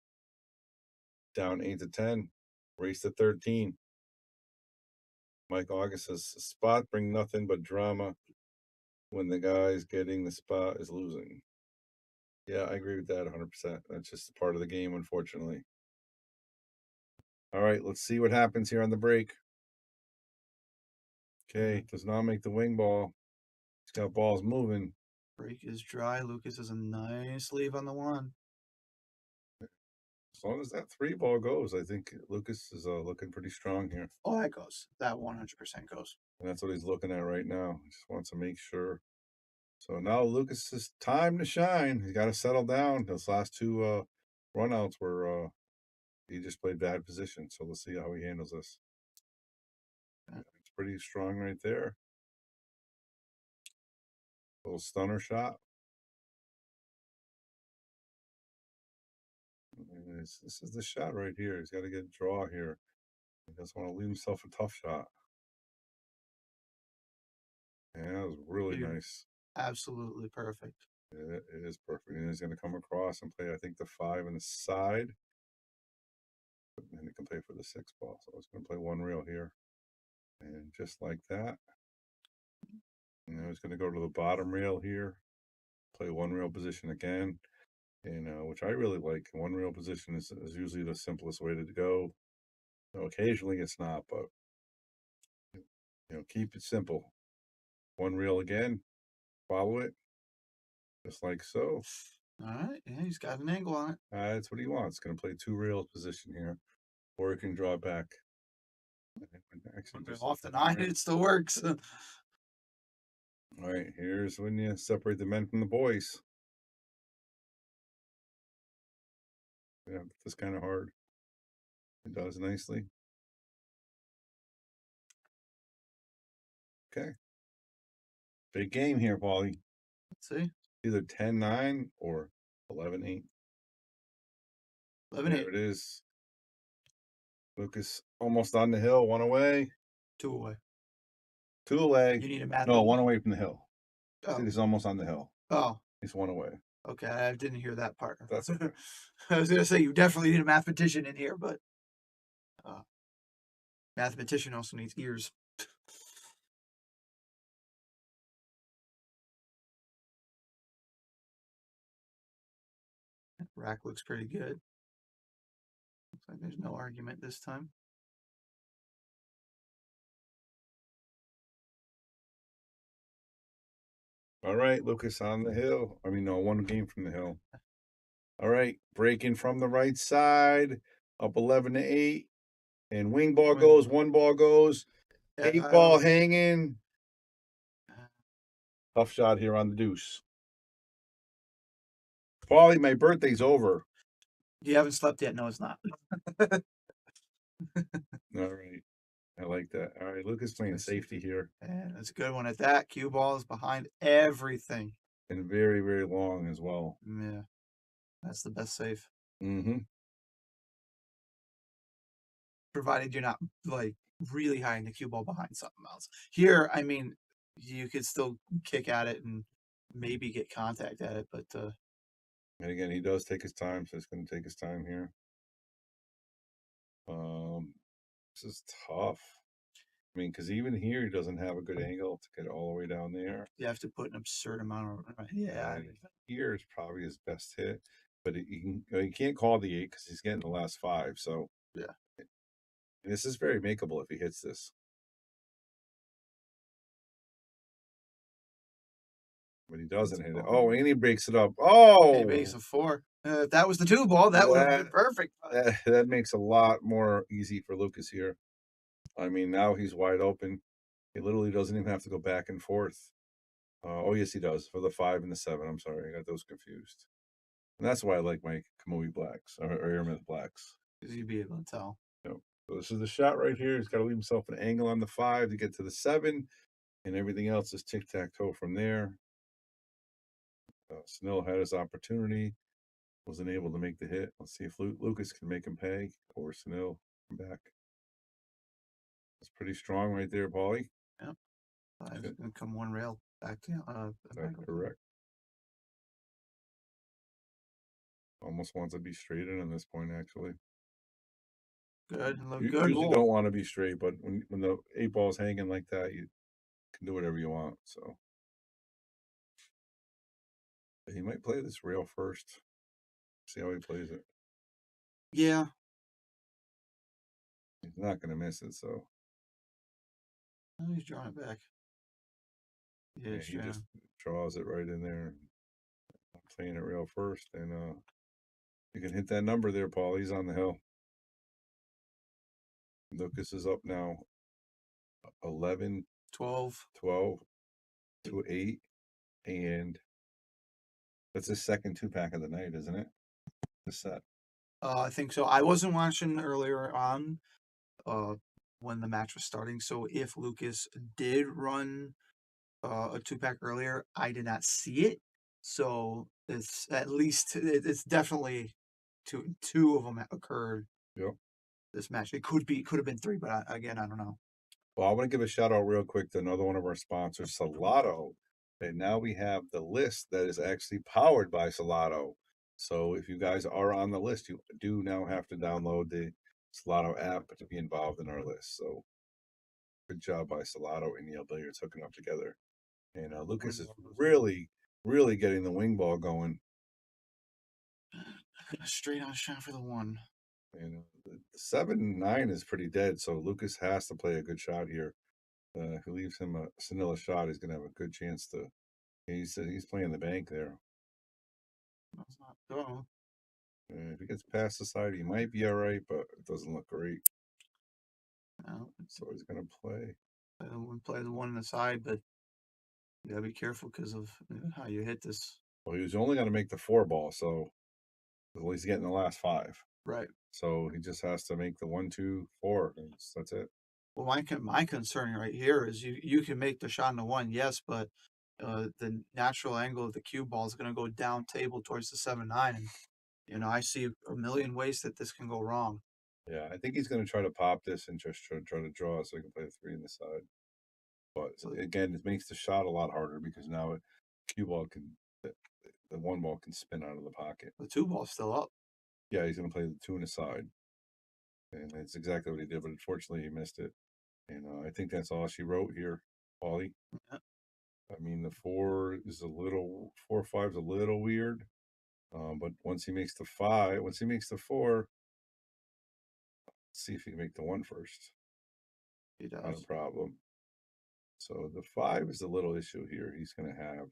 Down 8-10, race to 13. Mike August says, spot bring nothing but drama when the guy's getting the spot is losing. Yeah, I agree with that 100%. That's just a part of the game, unfortunately. All right, let's see what happens here on the break. Okay, does not make the wing ball. He's got balls moving. Break is dry. Lucas has a nice leave on the 1. As long as that 3 ball goes, I think Lucas is looking pretty strong here. Oh, that goes. That 100% goes. And that's what he's looking at right now. He just wants to make sure. So now Lucas is time to shine. He's got to settle down. Those last 2 runouts were he just played bad position. So let's see how he handles this. It's pretty strong right there. Little stunner shot. And this is the shot right here. He's got to get a draw here. He doesn't want to leave himself a tough shot. Yeah, that was really nice. Absolutely perfect. Yeah, it is perfect. And he's going to come across and play, I think, the 5 on the side. And he can play for the 6 ball. So he's going to play 1 reel here. And just like that. And he's going to go to the bottom rail here. Play 1 reel position again. And which I really like. 1 reel position is usually the simplest way to go. Occasionally it's not, but keep it simple. 1 reel again. Follow it. Just like so. All right. Yeah, he's got an angle on it. That's what he wants. Going to play 2 reels position here. Or he can draw back. Actually, off the 9, it still works. All right, here's when you separate the men from the boys. Yeah, this kind of hard. It does nicely. Okay. Big game here, Paulie. Let's see. Either 10-9 or 11-8. 11-8. There it is. Lucas almost on the hill, 1 away. 2 away. 2 away. You need a math. No, 1 away from the hill. Oh. He's almost on the hill. Oh. He's 1 away. Okay, I didn't hear that part. That's okay. I was going to say, you definitely need a mathematician in here, but mathematician also needs ears. Rack looks pretty good. Looks like there's no argument this time. All right, Lucas on the hill. I mean, no, one game from the hill. All right, breaking from the right side, up 11-8, and wing ball goes, one ball goes, Yeah, 8 ball hanging. Tough shot here on the deuce. Paulie, my birthday's over. You haven't slept yet? No, it's not. All right, I like that. All right, Lucas playing safety here, And that's a good one at that. Cue ball is behind everything. and very, very long as well. Yeah, that's the best safe. Mm-hmm. Provided you're not like really hiding the cue ball behind something else. Here, I mean, you could still kick at it and maybe get contact at it, but And again, he does take his time, so it's going to take his time here. This is tough. I mean, because even here, he doesn't have a good angle to get all the way down there. you have to put an absurd amount of yeah. And here is probably his best hit, but he can't call the 8 because he's getting the last 5. So Yeah. And this is very makeable if he hits this. But he doesn't hit it. Oh, and he breaks it up. Oh, He makes a 4. If that was the 2 ball, that would have been perfect. that makes a lot more easy for Lucas here. I mean, now he's wide open. He literally doesn't even have to go back and forth. Oh, yes, he does for the 5 and the 7. I'm sorry, I got those confused. And that's why I like my Kamui blacks or Airmouth blacks. Because you'd be able to tell. Yep. So this is the shot right here. He's got to leave himself an angle on the 5 to get to the 7, and everything else is tic tac toe from there. Sunil had his opportunity, wasn't able to make the hit. Let's see if Lucas can make him pay or Sunil come back. That's pretty strong right there, Paulie. Yep. It's going to come one rail back to That's correct. Almost wants to be straight in this point, actually. Good. You Good usually goal. don't want to be straight, but when the 8 ball's hanging like that, you can do whatever you want. So he might play this rail first. See how he plays it. Yeah. He's not going to miss it, so. Oh, he's drawing it back. Yeah, he just draws it right in there. Playing it rail first, and you can hit that number there, Paul. He's on the hill. Lucas is up now 11, 12 to 8, and that's his second 2-pack of the night, isn't it? The set. I think so. I wasn't watching earlier on when the match was starting, so if Lucas did run a 2-pack earlier, I did not see it. So it's at least it's definitely two of them occurred. Yep. This match. It could have been 3, but again, I don't know. Well, I want to give a shout out real quick to another one of our sponsors, Salado. And now we have the list that is actually powered by Salado. So if you guys are on the list, you do now have to download the Salado app to be involved in our list. So good job by Salado and Yale Billiards hooking up together. And Lucas is really, really getting the wing ball going. Straight on shot for the 1. And the 7-9 is pretty dead, so Lucas has to play a good shot here. If he leaves him a Sunil shot, he's going to have a good chance to. He's playing the bank there. That's not go. If he gets past the side, he might be all right, but it doesn't look great. No. So he's going to play. Play the 1 on the side, but you gotta be careful because of how you hit this. Well, he was only going to make the 4 ball, so well, he's getting the last 5. Right. So he just has to make the 1, 2, 4. That's it. Well, my concern right here is you can make the shot on the 1, yes, but the natural angle of the cue ball is going to go down table towards the 7-9, and I see a million ways that this can go wrong. Yeah, I think he's going to try to pop this and just try to draw so he can play the 3 in the side. But again, it makes the shot a lot harder because now cue ball the 1 ball can spin out of the pocket. The 2 ball's still up. Yeah, he's going to play the 2 in the side. And that's exactly what he did, but unfortunately he missed it. And I think that's all she wrote here, Paulie. Yeah. I mean, the 4 is 4-5 is a little weird. But once he makes the 4, let's see if he can make the 1 first. He does. Not a problem. So the 5 is a little issue here he's going to have.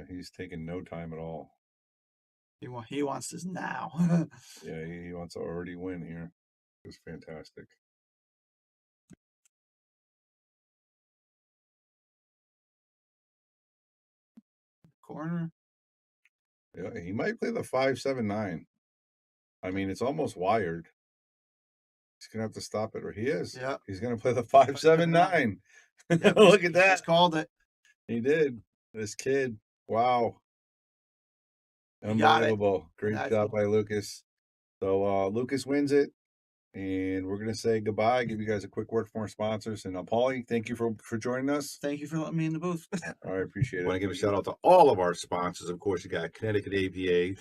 He's taking no time at all. He wants this now. Yeah, he wants to already win here. It's fantastic. Corner. Yeah, he might play the 5-7-9. I mean, it's almost wired. He's gonna have to stop it, or he is. Yeah. He's gonna play the 5-7-9. Yep, Look he at that. just called it. He did. This kid. Wow. He got it. Unbelievable. Great That's job by Lucas. So Lucas wins it. And we're gonna say goodbye, give you guys a quick word from our sponsors. And Paulie, thank you for joining us. Thank you for letting me in the booth. I appreciate it. I want to give a shout out to all of our sponsors. Of course, you got Connecticut APA,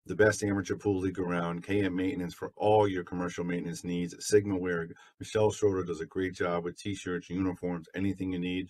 the best amateur pool league around, KM Maintenance for all your commercial maintenance needs, Sigma Wear. Michelle Schroeder does a great job with t-shirts, uniforms, anything you need.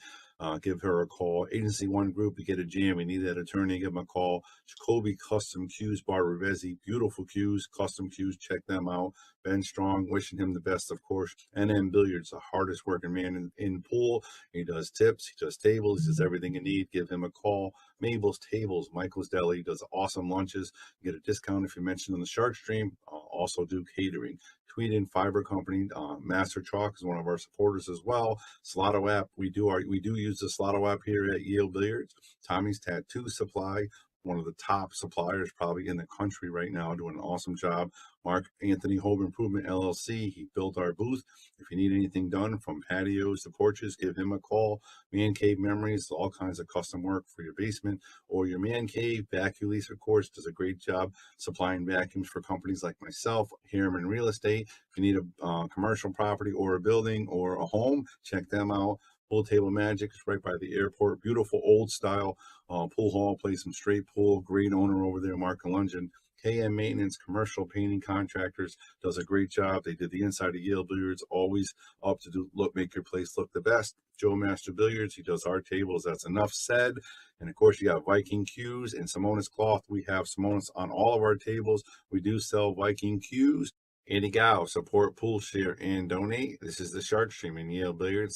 Give her a call. Agency One Group, you get a jam, you need that attorney, give them a call. Jacoby Custom Cues, Bar Rivesi, beautiful cues, custom cues, check them out. Ben Strong, wishing him the best, of course. NM Billiards, the hardest working man in pool. He does tips, he does tables, he does everything you need. Give him a call. Mabel's Tables, Michael's Deli, does awesome lunches. You get a discount if you mention on the Shark Stream. Also do catering. Tweet in Fiber Company. Master Chalk is one of our supporters as well. Slotto app. We do use the Slotto app here at Yale Billiards. Tommy's Tattoo Supply, one of the top suppliers probably in the country right now, doing an awesome job. Mark Anthony Home Improvement LLC. He built our booth. If you need anything done from patios to porches, give him a call. Man Cave Memories, all kinds of custom work for your basement or your man cave. Vaculease, of course, does a great job supplying vacuums for companies like myself. Harriman Real Estate. If you need a commercial property or a building or a home, check them out. Pool Table Magic is right by the airport. Beautiful old style pool hall. Play some straight pool. Great owner over there, Mark Lungin. KM Maintenance, commercial painting contractors, does a great job. They did the inside of Yale Billiards, always up to make your place look the best. Joe Master Billiards, he does our tables. That's enough said. And of course, you got Viking Cues and Simonis Cloth. We have Simonis on all of our tables. We do sell Viking Cues. Andy Gow, support, pool share, and donate. This is the Shark Stream in Yale Billiards.